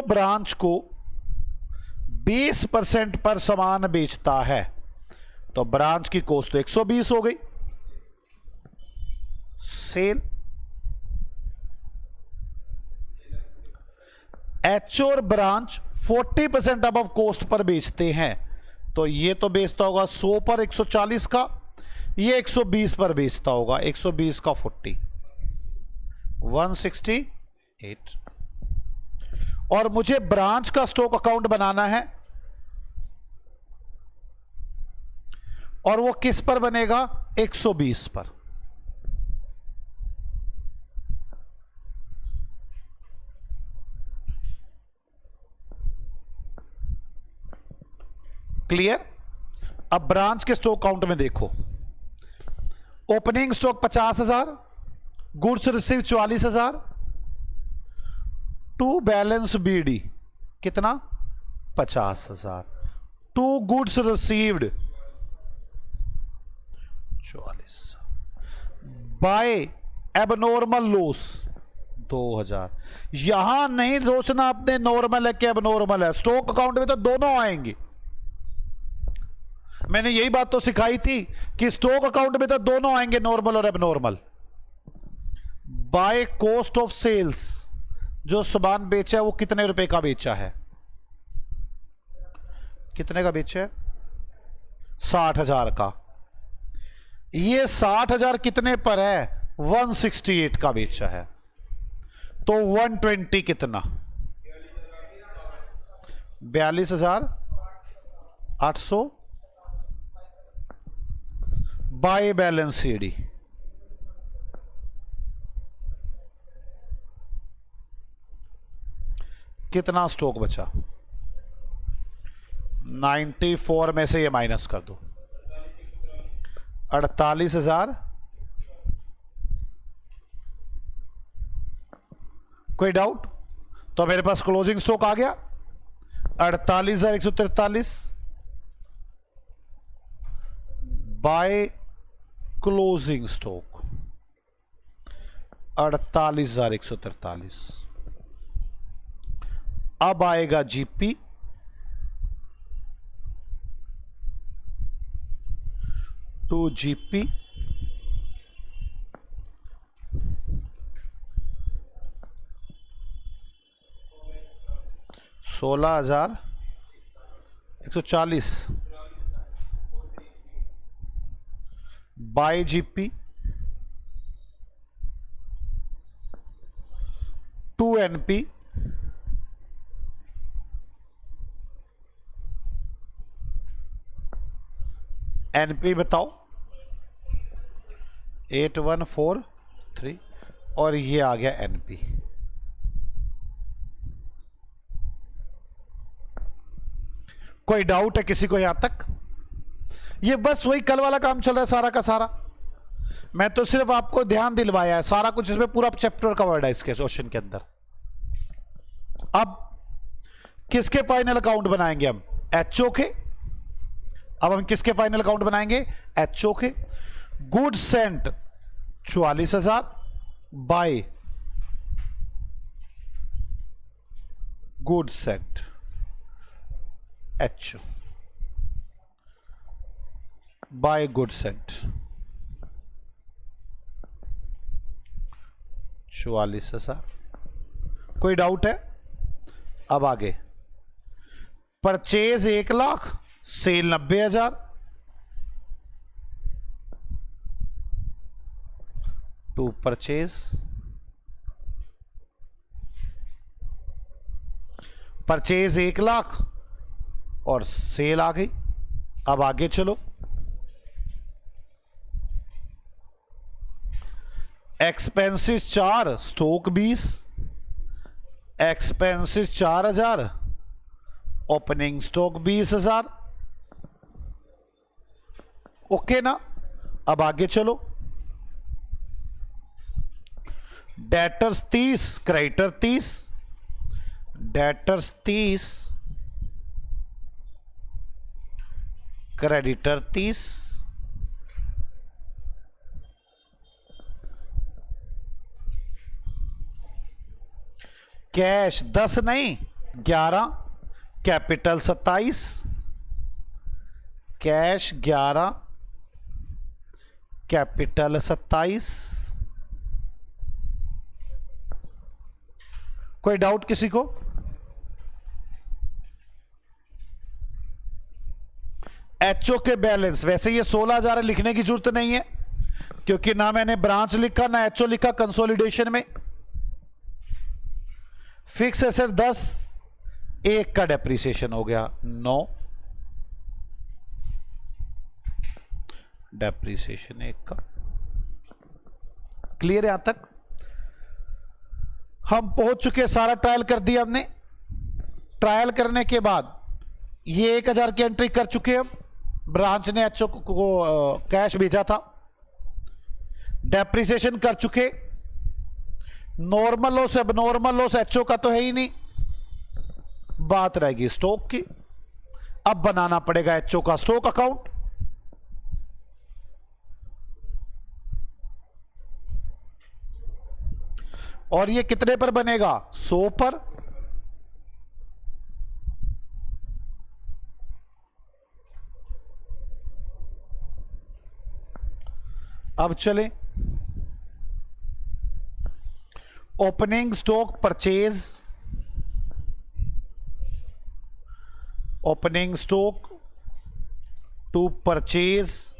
[SPEAKER 1] ब्रांच को 20% पर सामान बेचता है, तो ब्रांच की कॉस्ट तो 120 हो गई। सेल। एचओ और ब्रांच 40% अबव कॉस्ट पर बेचते हैं, तो ये तो बेचता होगा 100 पर 140 का, ये 120 पर बेचता होगा 120 का 40, 168। और मुझे ब्रांच का स्टॉक अकाउंट बनाना है, और वो किस पर बनेगा? 120 पर। क्लियर? अब ब्रांच के स्टॉक अकाउंट में देखो, opening stock 50,000, goods receive 44,000, to balance BD कितना? 50,000। To goods received 44। By abnormal loss 2000। यहां नहीं सोचना आपने नॉर्मल है कि एबनॉर्मल है, स्टॉक अकाउंट में तो दोनों आएंगे। मैंने यही बात तो सिखाई थी कि स्टॉक अकाउंट में तो दोनों आएंगे, नॉर्मल और abnormal. By cost of sales, जो सामान बेचा है वो कितने रुपए का बेचा है, कितने का बेचा है, 60,000 का। ये 60,000 कितने पर है, 168 का बेचा है, तो 120 कितना, 42,800 बाय बैलेंस सीडी। कितना स्टॉक बचा, 94 में से ये माइनस कर दो, 48,000। कोई डाउट? तो मेरे पास क्लोजिंग स्टॉक आ गया 48,143 बाय क्लोजिंग स्टॉक 48,143। अब आएगा GP, to GP $16,140 by GP, to NP NP बताओ 8143 और ये आ गया एनपी। कोई डाउट है किसी को यहां तक? ये बस वही कल वाला काम चल रहा है सारा का सारा, मैं तो सिर्फ आपको ध्यान दिलवाया है, सारा कुछ इसमें पूरा चैप्टर कवर्ड है इसके क्वेश्चन के अंदर। अब किसके फाइनल अकाउंट बनाएंगे हम, एचओ के। अब हम किसके फाइनल अकाउंट बनाएंगे, एचओ के। Good sent 44,000 by good sent HO by good sent 44,000। कोई डाउट है? अब आगे purchase 1,00,000, sale 90,000, to purchase purchase 1,00,000 और सेल आ गई। अब आगे चलो, expenses 4, stock 20, expenses 4,000, opening stock 20,000। Okay ना? अब आगे चलो, debtors 30, creditor 30, debtors 30, creditor 30, cash 10 नहीं 11, कैपिटल 27, कैश 11, कैपिटल 27। कोई डाउट किसी को? एचओ के बैलेंस वैसे ये 16,000 लिखने की जरूरत नहीं है, क्योंकि ना मैंने ब्रांच लिखा ना एचओ लिखा कंसोलिडेशन में। फिक्स एसेट 10, 1 का डेप्रिसिएशन हो गया 9, डेप्रिसिएशन 1 का। क्लियर है? यहां तक हम पहुंच चुके, सारा ट्रायल कर दिया हमने। ट्रायल करने के बाद ये 1,000 की एंट्री कर चुके हम, ब्रांच ने एचओ को कैश भेजा था, डेप्रिसिएशन कर चुके। Normal loss abnormal loss HO का तो है ही नहीं, बात रहेगी स्टॉक की। अब बनाना पड़ेगा एचओ का स्टॉक अकाउंट। और ये कितने पर बनेगा? 100 पर। अब चलें, opening stock purchase, opening stock to purchase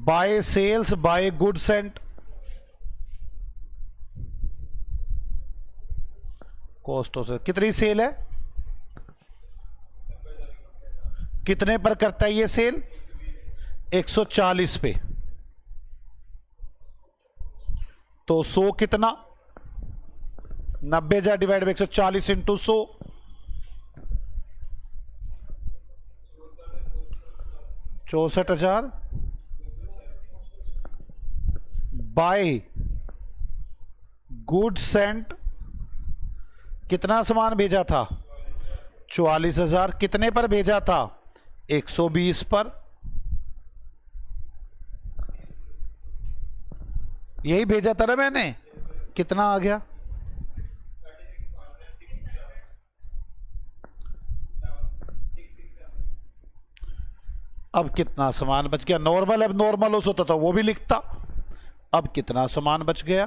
[SPEAKER 1] by sales by goods and cost of. कितनी सेल है? कितने पर करता है ये सेल? 140 पे। तो 100 कितना? 90,000 divide by 140 into 100, 64,000 by goods and कितना सामान भेजा था? 44,000। कितने पर भेजा था? 120 पर। यही भेजा था ना मैंने। कितना आ गया? अब कितना सामान बच गया? नॉर्मल, अब नॉर्मल हो होता था वो भी लिखता। अब कितना सामान बच गया?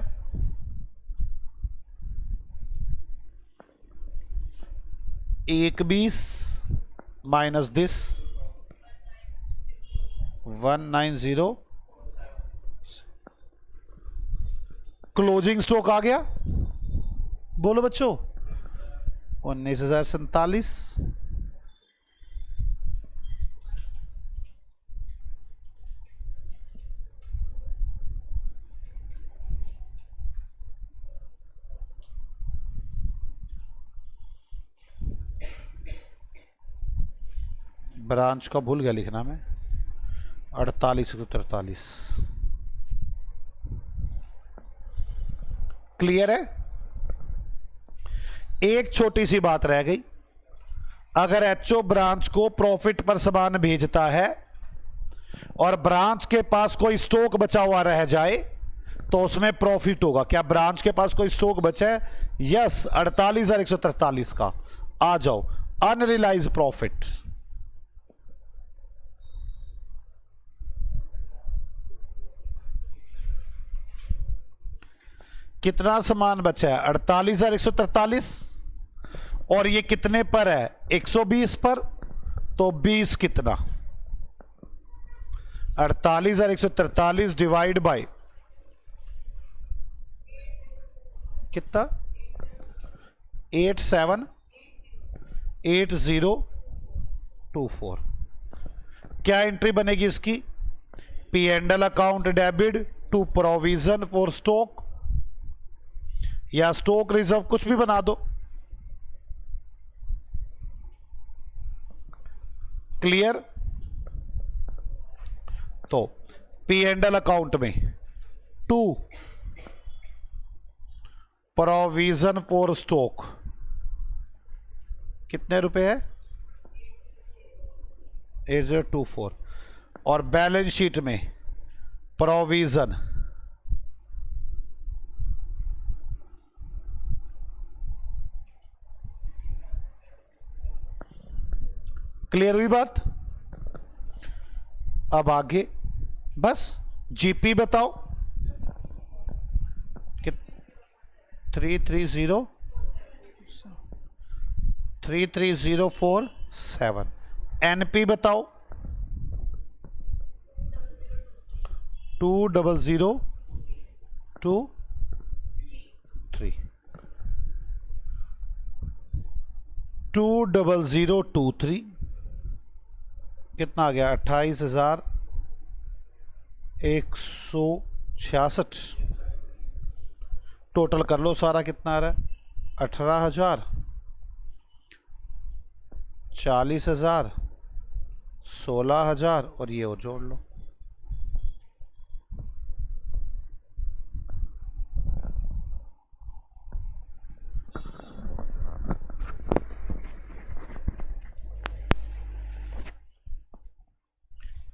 [SPEAKER 1] 120 माइनस दिस 190। क्लोजिंग स्टॉक आ गया, बोलो बच्चों, 19,047। ब्रांच का भूल गया लिखना मैं, 48 को 43। क्लियर है? एक छोटी सी बात रह गई, अगर एचओ ब्रांच को प्रॉफिट पर सामान भेजता है और ब्रांच के पास कोई स्टॉक बचा हुआ रह जाए तो उसमें प्रॉफिट होगा। क्या ब्रांच के पास कोई स्टॉक बचा है? यस, 48,143 का। आ जाओ, अनरियलाइज प्रॉफिट। कितना सामान बचा है? 48,143। और ये कितने पर है? 120 पर। तो 20 कितना? 48,143 डिवाइड बाय कितना? 878024। क्या एंट्री बनेगी इसकी? P and L account debit to provision for stock, या स्टॉक रिजर्व, कुछ भी बना दो। क्लियर? तो पी एंड एल अकाउंट में टू प्रोविजन फॉर स्टॉक कितने रुपए है? 8024। और बैलेंस शीट में प्रोविजन क्लियर हुई बात? अब आगे बस जीपी बताओ। 33047। एनपी बताओ। 20023। 20023 कितना आ गया? 28,166। टोटल कर लो सारा, कितना आ रहा है? 18,000, 40,000, 16,000 और ये और जोड़ लो।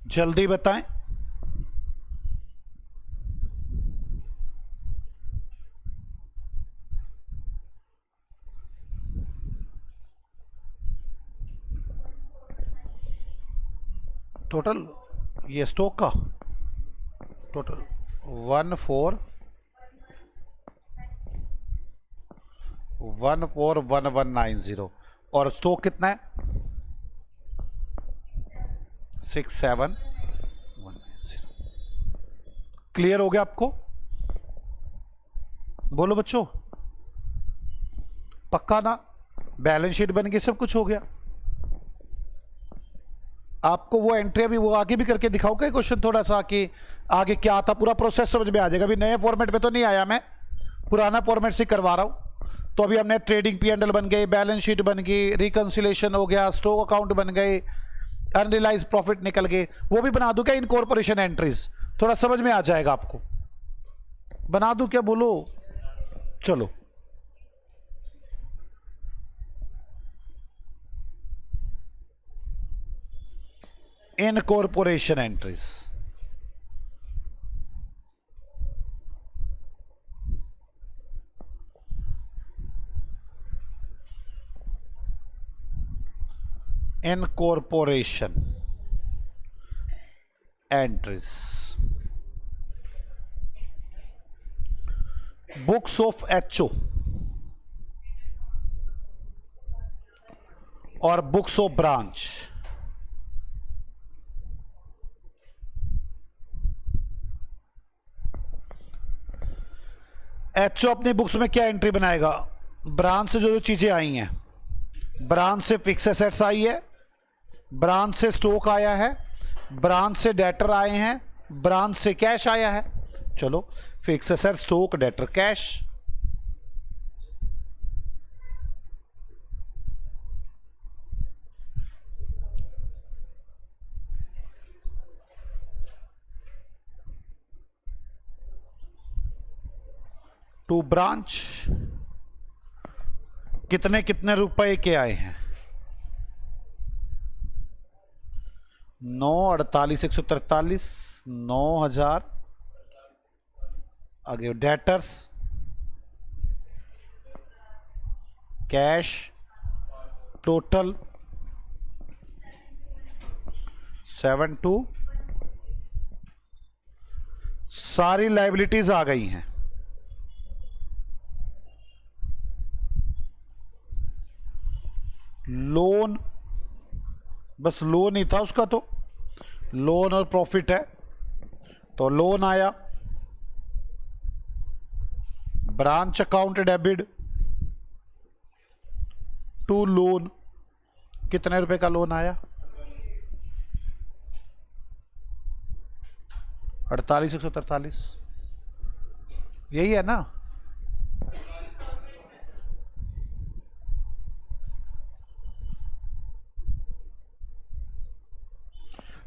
[SPEAKER 1] जल्दी बताएं। टोटल ये स्टॉक का टोटल 141190 और स्टॉक कितना है 67190। क्लियर हो गया आपको? बोलो बच्चों, पक्का ना? बैलेंस शीट बन गई, सब कुछ हो गया। आपको वो एंट्री अभी वो आगे भी करके दिखाऊंगा क्वेश्चन थोड़ा सा कि आगे क्या आता, पूरा प्रोसेस समझ में आ जाएगा। अभी नए फॉर्मेट पे तो नहीं आया, मैं पुराना फॉर्मेट से करवा रहा हूं। तो अभी हमने ट्रेडिंग P&L बन गई, बैलेंस शीट बन गई, रिकंसिलेशन हो गया, स्टॉक अकाउंट बन गए, अनरियलाइज प्रॉफिट निकल गए। वो भी बना दूं क्या इनकॉर्पोरेशन एंट्रीज? थोड़ा समझ में आ जाएगा आपको। बना दूं क्या, बोलो? चलो incorporation entries. Incorporation entries, books of HO और बुक्स ऑफ ब्रांच। HO अपनी बुक्स में क्या एंट्री बनाएगा? ब्रांच से जो जो चीजें आई हैं, ब्रांच से फिक्स एसेट्स आई है, ब्रांच से स्टॉक आया है, ब्रांच से डेटर आए हैं, ब्रांच से कैश आया है। चलो, fix asset, stock, debtor, cash. To branch कितने कितने रुपए के आए हैं? 9, 48, 143, 9,000। आगे डेटर्स, कैश, टोटल 72। सारी लाइबिलिटीज आ गई हैं। लोन, बस लोन ही था उसका, तो लोन और प्रॉफिट है तो लोन आया। Branch account debit to loan, कितने रुपए का लोन आया? 48, 143। यही है ना?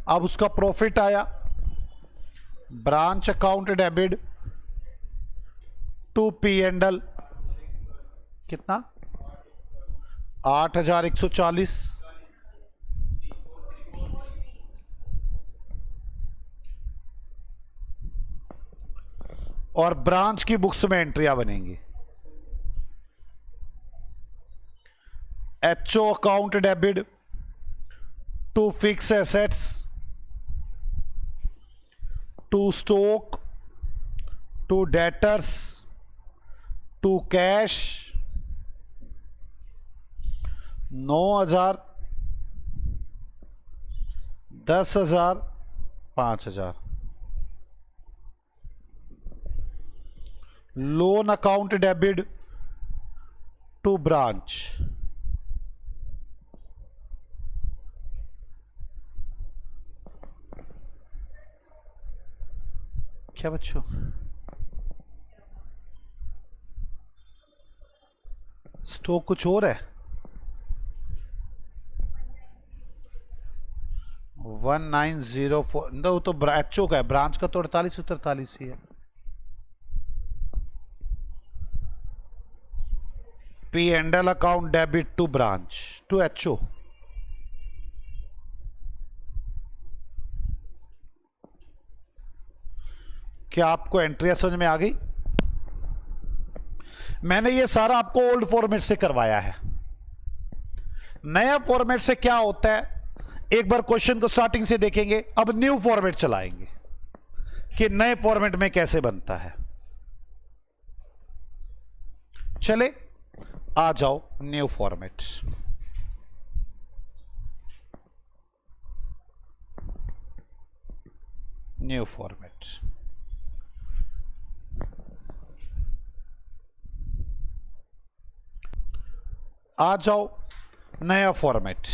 [SPEAKER 1] अब उसका प्रॉफिट आया, branch account debit to P&L, कितना? 8,140। और ब्रांच की बुक्स में एंट्रियां बनेंगी। HO account debit to fix assets, to stock, to debtors, to cash. 9,000, 10,000, 5,000। Loan account debit to branch, क्या बच्चों? स्टॉक कुछ और है। 1904, वो तो HO का है, ब्रांच का तो 48, 43 ही है। P&L account debit to branch to HO। क्या आपको एंट्रियां समझ में आ गई? मैंने ये सारा आपको ओल्ड फॉर्मेट से करवाया है। नया फॉर्मेट से क्या होता है, एक बार क्वेश्चन को स्टार्टिंग से देखेंगे, अब न्यू फॉर्मेट चलाएंगे कि नए फॉर्मेट में कैसे बनता है। चले आ जाओ न्यू फॉर्मेट। न्यू फॉर्मेट, आ जाओ नया फॉर्मेट।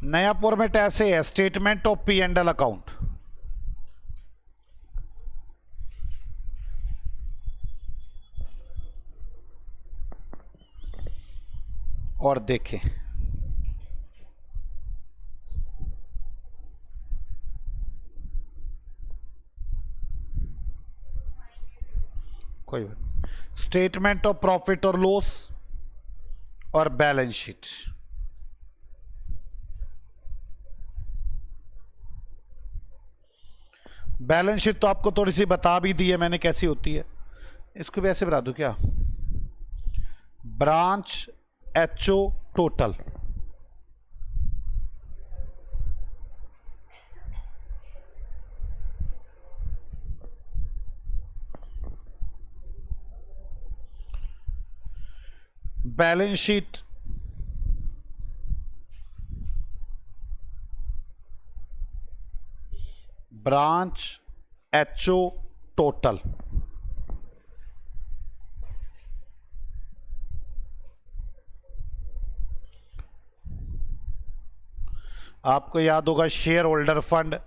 [SPEAKER 1] नया फॉर्मेट ऐसे है, statement of P and L account. और देखें, कोई बात, स्टेटमेंट ऑफ प्रॉफिट और लॉस और बैलेंस शीट। बैलेंस शीट तो आपको थोड़ी सी बता भी दी है मैंने कैसी होती है। इसको भी ऐसे बता दूं क्या, branch HO total, balance sheet branch HO total. आपको याद होगा share holder fund,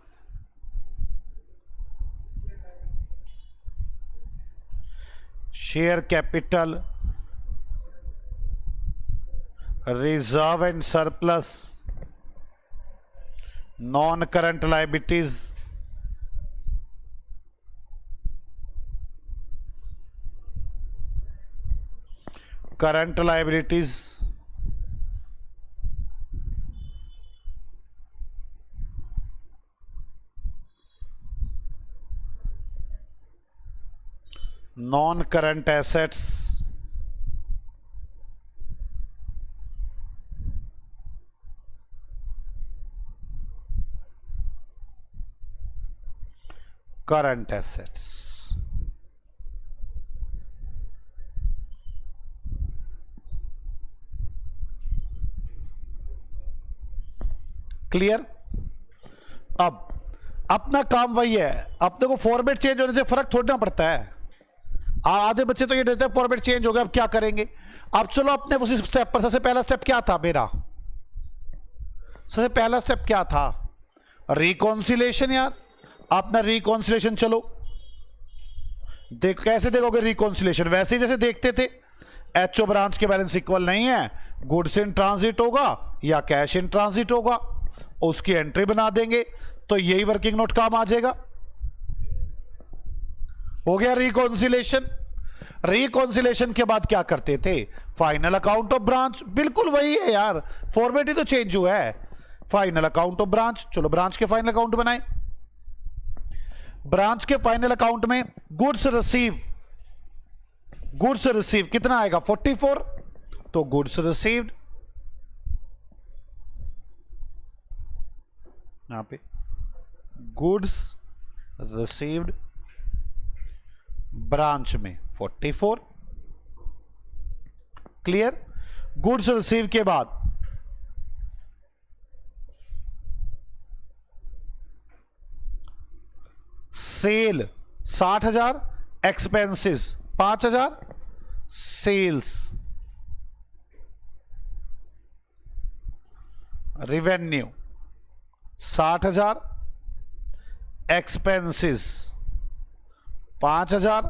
[SPEAKER 1] share capital, reserve and surplus, non current liabilities, current liabilities, non current assets, current assets. Clear? अब अपना काम वही है, अपने को फॉर्मेट चेंज होने से फर्क थोड़ा ना पड़ता है। आधे बच्चे तो ये देते हैं फॉर्मेट चेंज हो गया अब क्या करेंगे। अब चलो अपने उसी स्टेप पर, सबसे पहला स्टेप क्या था मेरा, सबसे पहला स्टेप क्या था, रिकॉन्सिलेशन। यार अपना रिकॉन्सिलेशन, चलो देख कैसे देखोगे रिकॉन्सिलेशन, वैसे जैसे देखते थे एचओ ब्रांच के बैलेंस इक्वल नहीं है, गुड्स इन ट्रांजिट होगा या कैश इन ट्रांजिट होगा, उसकी एंट्री बना देंगे तो यही वर्किंग नोट काम आ जाएगा। हो गया रिकॉन्सिलेशन। रिकॉन्सिलेशन के बाद क्या करते थे, फाइनल अकाउंट ऑफ ब्रांच, बिल्कुल वही है यार, फॉर्मेट ही तो चेंज हुआ है। फाइनल अकाउंट ऑफ ब्रांच, चलो ब्रांच के फाइनल अकाउंट बनाए। ब्रांच के फाइनल अकाउंट में गुड्स रिसीव, गुड्स रिसीव कितना आएगा 44, तो गुड्स रिसीव्ड, यहां पे गुड्स रिसीव्ड ब्रांच में 44। क्लियर? गुड्स रिसीव के बाद sale 60,000, expenses 5,000, sales, revenue 60,000, expenses 5,000,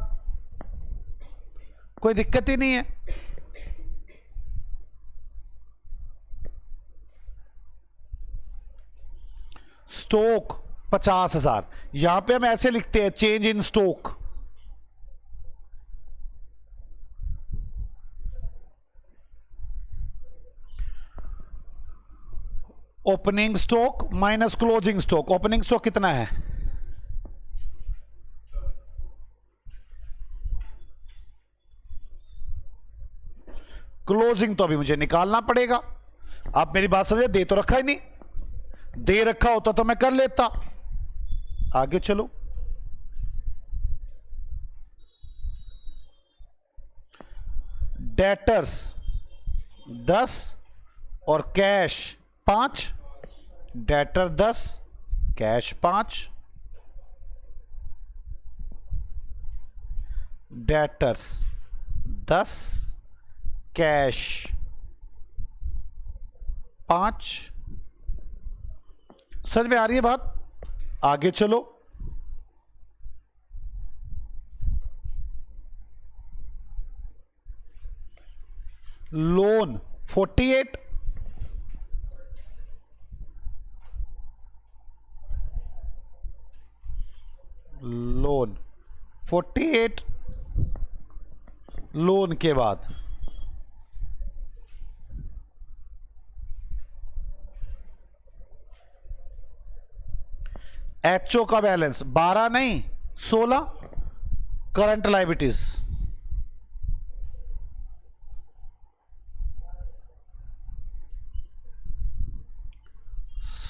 [SPEAKER 1] कोई दिक्कत ही नहीं है। स्टॉक 50,000, यहां पे हम ऐसे लिखते हैं change in stock, opening stock minus closing stock. Opening stock कितना है क्लोजिंग तो अभी मुझे निकालना पड़ेगा। आप मेरी बात समझे, दे तो रखा ही नहीं, दे रखा होता तो मैं कर लेता। आगे चलो, डेटर्स 10 और cash 5, debtor 10 cash 5, debtors 10 cash 5। समझ में आ रही है बात? आगे चलो, लोन 48, लोन 48, लोन के बाद एचओ का बैलेंस 12 नहीं 16, करंट लायबिलिटीज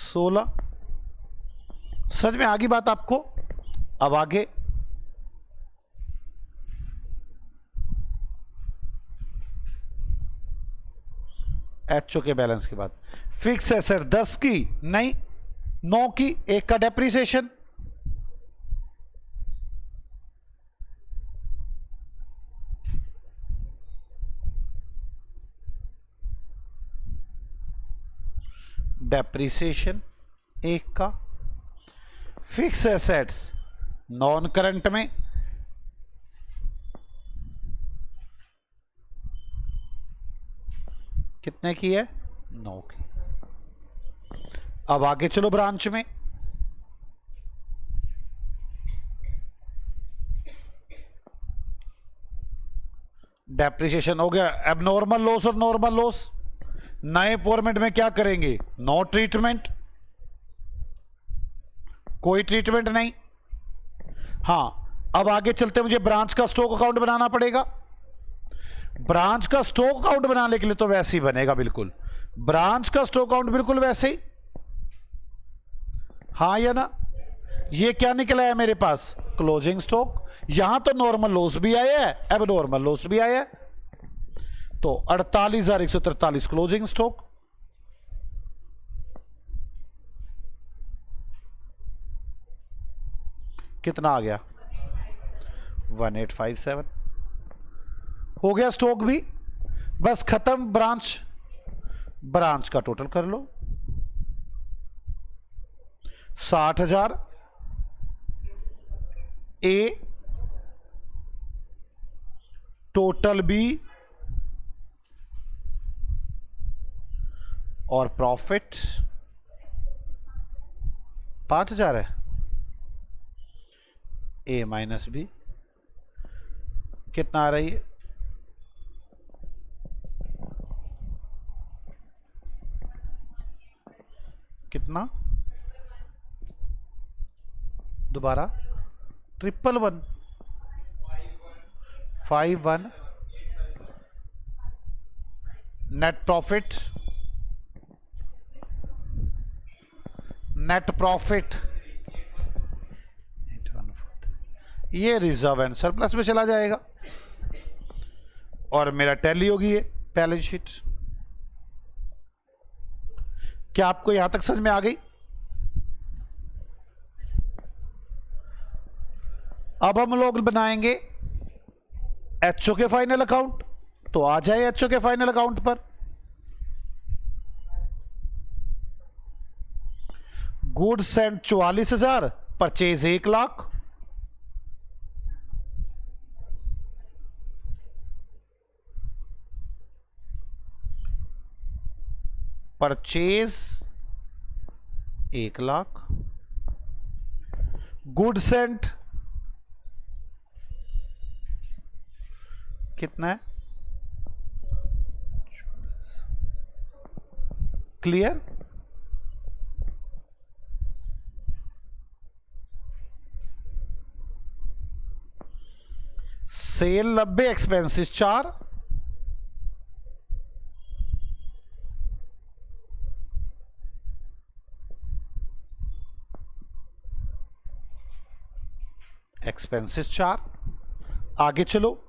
[SPEAKER 1] 16। समझ में आ गई बात आपको? अब आगे एचओ के बैलेंस के बाद फिक्स एसेट 10 की नहीं 9 की, 1 का डेप्रिसिएशन, डेप्रिसिएशन 1 का, फिक्स एसेट्स नॉन करंट में कितने की है? 9 की। अब आगे चलो ब्रांच में, डेप्रिसिएशन हो गया। अब नॉर्मल लॉस और नॉर्मल लॉस नए फॉर्मेट में क्या करेंगे? नो ट्रीटमेंट, कोई ट्रीटमेंट नहीं। हां, अब आगे चलते मुझे ब्रांच का स्टॉक अकाउंट बनाना पड़ेगा। ब्रांच का स्टॉक अकाउंट बनाने के लिए तो वैसे ही बनेगा, बिल्कुल ब्रांच का स्टॉक अकाउंट बिल्कुल वैसे ही। हाँ या ना? ये क्या निकला है मेरे पास? Closing stock. यहां तो नॉर्मल लॉस भी आया है, अब नॉर्मल लॉस भी आया है, तो 48,143 क्लोजिंग स्टॉक। कितना आ गया? 1857 हो गया स्टॉक भी। बस खत्म ब्रांच। ब्रांच का टोटल कर लो, 60,000 ए, टोटल बी और प्रॉफिट 5,000 है। ए माइनस बी कितना आ रही है? कितना? दोबारा 111 51 नेट प्रॉफिट, नेट प्रॉफिट ये रिजर्व एंड सरप्लस में चला जाएगा और मेरा टैली होगी ये बैलेंस शीट। क्या आपको यहां तक समझ में आ गई? अब हम लोग बनाएंगे एचओ के फाइनल अकाउंट। तो आ जाए एचओ के फाइनल अकाउंट पर। Goods and 44,000, purchase 1 lakh, purchase 1 lakh, goods and कितना है? क्लियर? Sale 90, expenses 4, expenses 4। आगे चलो,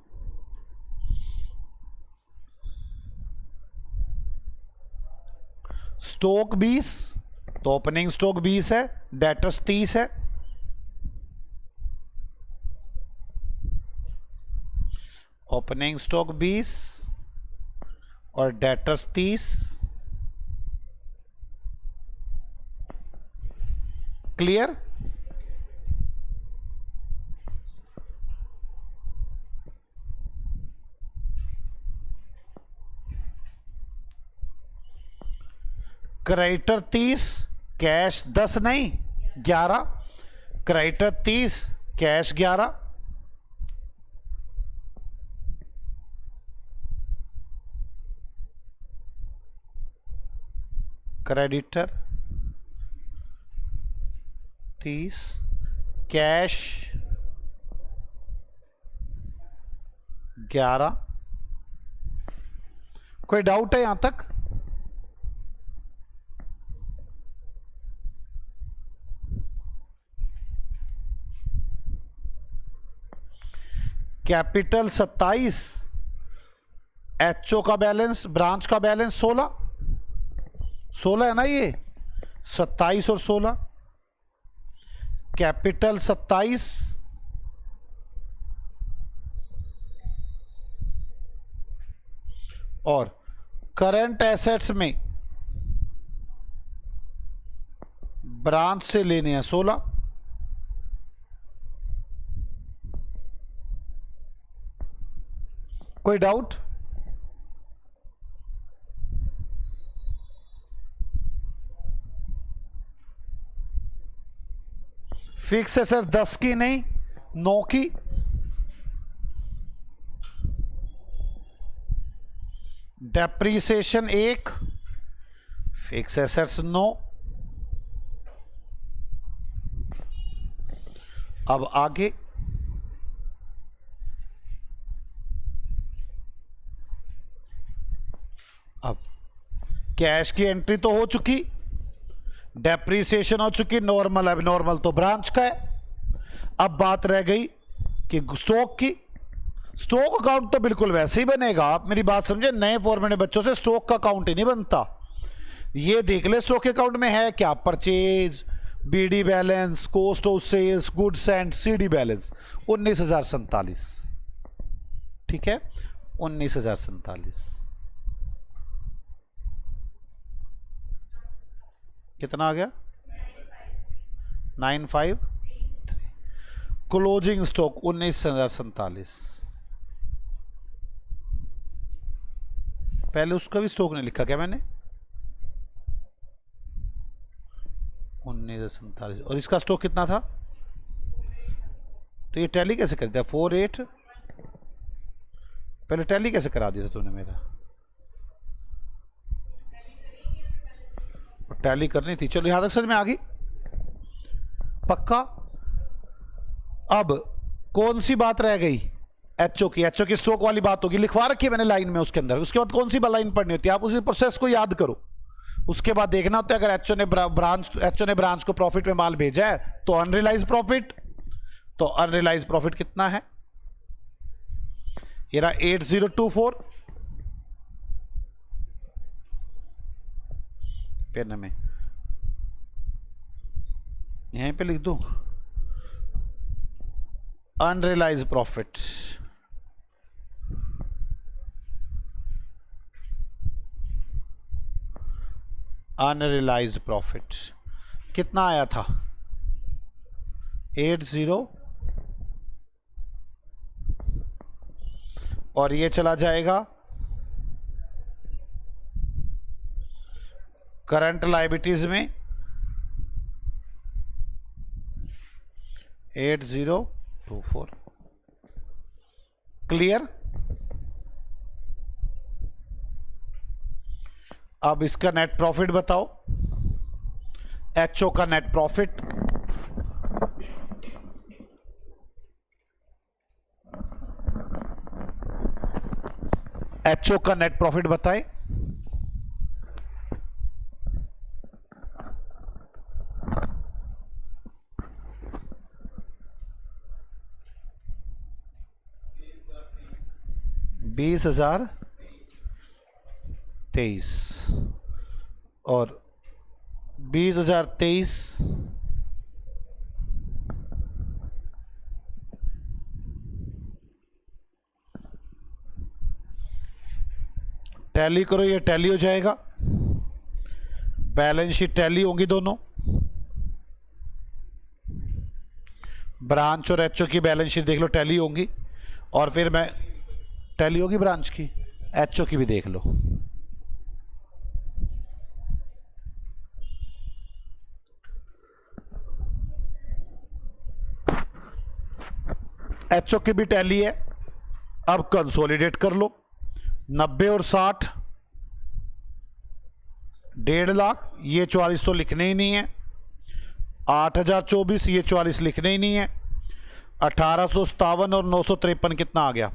[SPEAKER 1] स्टॉक 20, तो ओपनिंग स्टॉक 20 है, डेटर्स 30 है। ओपनिंग स्टॉक 20 और डेटर्स 30। क्लियर? क्रेडिटर 30, कैश 10 नहीं 11। Creditor 30, cash 11। Creditor 30, cash 11। कोई डाउट है यहां तक? कैपिटल 27, एचओ का बैलेंस, ब्रांच का बैलेंस 16 है ना, ये 27 और 16। कैपिटल 27 और करंट एसेट्स में ब्रांच से लेने हैं 16। कोई डाउट? फिक्स एसेट 10 की नहीं 9 की। Depreciation 1, fix assets 9। अब आगे अब कैश की एंट्री तो हो चुकी, डेप्रीसिएशन हो चुकी, नॉर्मल अब नॉर्मल तो ब्रांच का है। अब बात रह गई कि स्टॉक की। स्टॉक अकाउंट तो बिल्कुल वैसे ही बनेगा, आप मेरी बात समझे। नए फॉर्मेट में बच्चों से स्टॉक का अकाउंट ही नहीं बनता। ये देख ले स्टॉक के अकाउंट में है क्या, purchase, BD balance, cost of sales, goods and CD balance 19,047। ठीक है, 19,047। कितना आ गया? 95। Closing stock 19,047। पहले उसका भी स्टॉक नहीं लिखा क्या मैंने? 19,047। और इसका स्टॉक कितना था? तो ये टैली कैसे कर दिया? 48। पहले टैली कैसे करा दिया था तूने मेरा? टैली करनी थी। चलो यहां तक समझ में आ गई, पक्का। अब कौन सी बात रह गई? एचओ की। एचओ की स्टॉक वाली बात होगी, लिखवा रखी है मैंने लाइन में उसके अंदर। उसके बाद कौन सी लाइन पढ़नी होती है, आप उसी प्रोसेस को याद करो। उसके बाद देखना होता है अगर एचओ ने ब्रांच को प्रॉफिट में माल भेजा है तो अनरियलाइज प्रॉफिट। तो अनरियलाइज प्रॉफिट कितना है? ये रहा 8024। पेन में यहीं पे लिख दूं अनरियलाइज प्रॉफिट। अनरियलाइज प्रॉफिट कितना आया था? 80। और ये चला जाएगा करंट लायबिलिटीज में 8024। क्लियर? अब इसका नेट प्रॉफिट बताओ। एचओ का नेट प्रॉफिट एचओ का नेट प्रॉफिट बताएं। 20,023 और 20,023 टैली करो, ये टैली हो जाएगा, बैलेंस शीट टैली होंगी दोनों, ब्रांच और एचओ की बैलेंस शीट देख लो टैली होंगी, और फिर मैं टैली होगी ब्रांच की, एचओ की भी देख लो। एचओ की भी टैली है। अब कंसोलिडेट कर लो, 90 और 60 1.5 लाख, ये 44 तो लिखने ही नहीं है, 8,024 ये 44 लिखने ही नहीं है, 1857 और 953 कितना आ गया,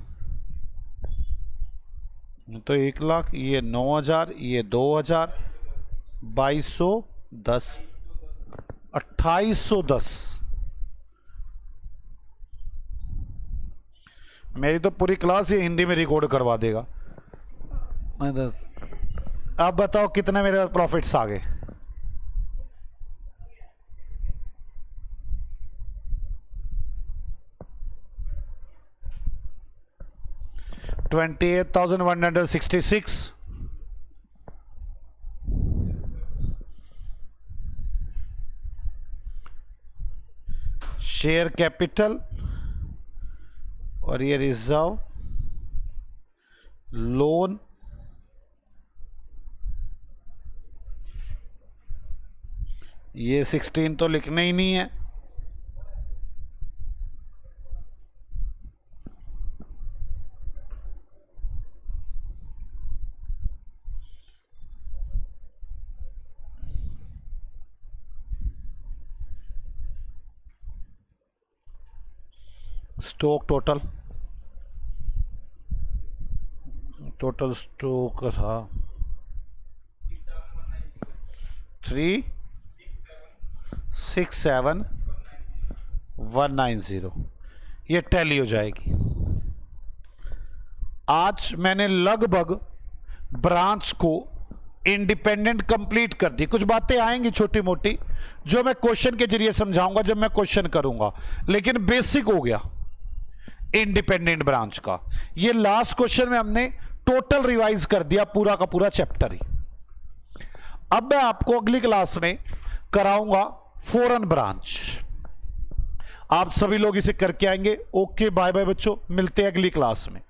[SPEAKER 1] तो 1 लाख, ये 9,000, ये 2,000, 2,210, 2,810। मेरी तो पूरी क्लास ये हिंदी में रिकॉर्ड करवा देगा। अब बताओ कितने मेरे प्रॉफिट्स आ गए। $28,166। शेयर कैपिटल और ये रिजर्व, लोन, ये 16 तो लिखना ही नहीं है, स्टॉक टोटल स्टॉक था 3,67190, ये टैली हो जाएगी। आज मैंने लगभग ब्रांच को इंडिपेंडेंट कंप्लीट कर दी। कुछ बातें आएंगी छोटी मोटी जो मैं क्वेश्चन के जरिए समझाऊंगा जब मैं क्वेश्चन करूंगा, लेकिन बेसिक हो गया इंडिपेंडेंट ब्रांच का। ये लास्ट क्वेश्चन में हमने टोटल रिवाइज कर दिया पूरा का पूरा चैप्टर ही। अब मैं आपको अगली क्लास में कराऊंगा फॉरेन ब्रांच। आप सभी लोग इसे करके आएंगे। ओके, बाय बाय बच्चों, मिलते हैं अगली क्लास में।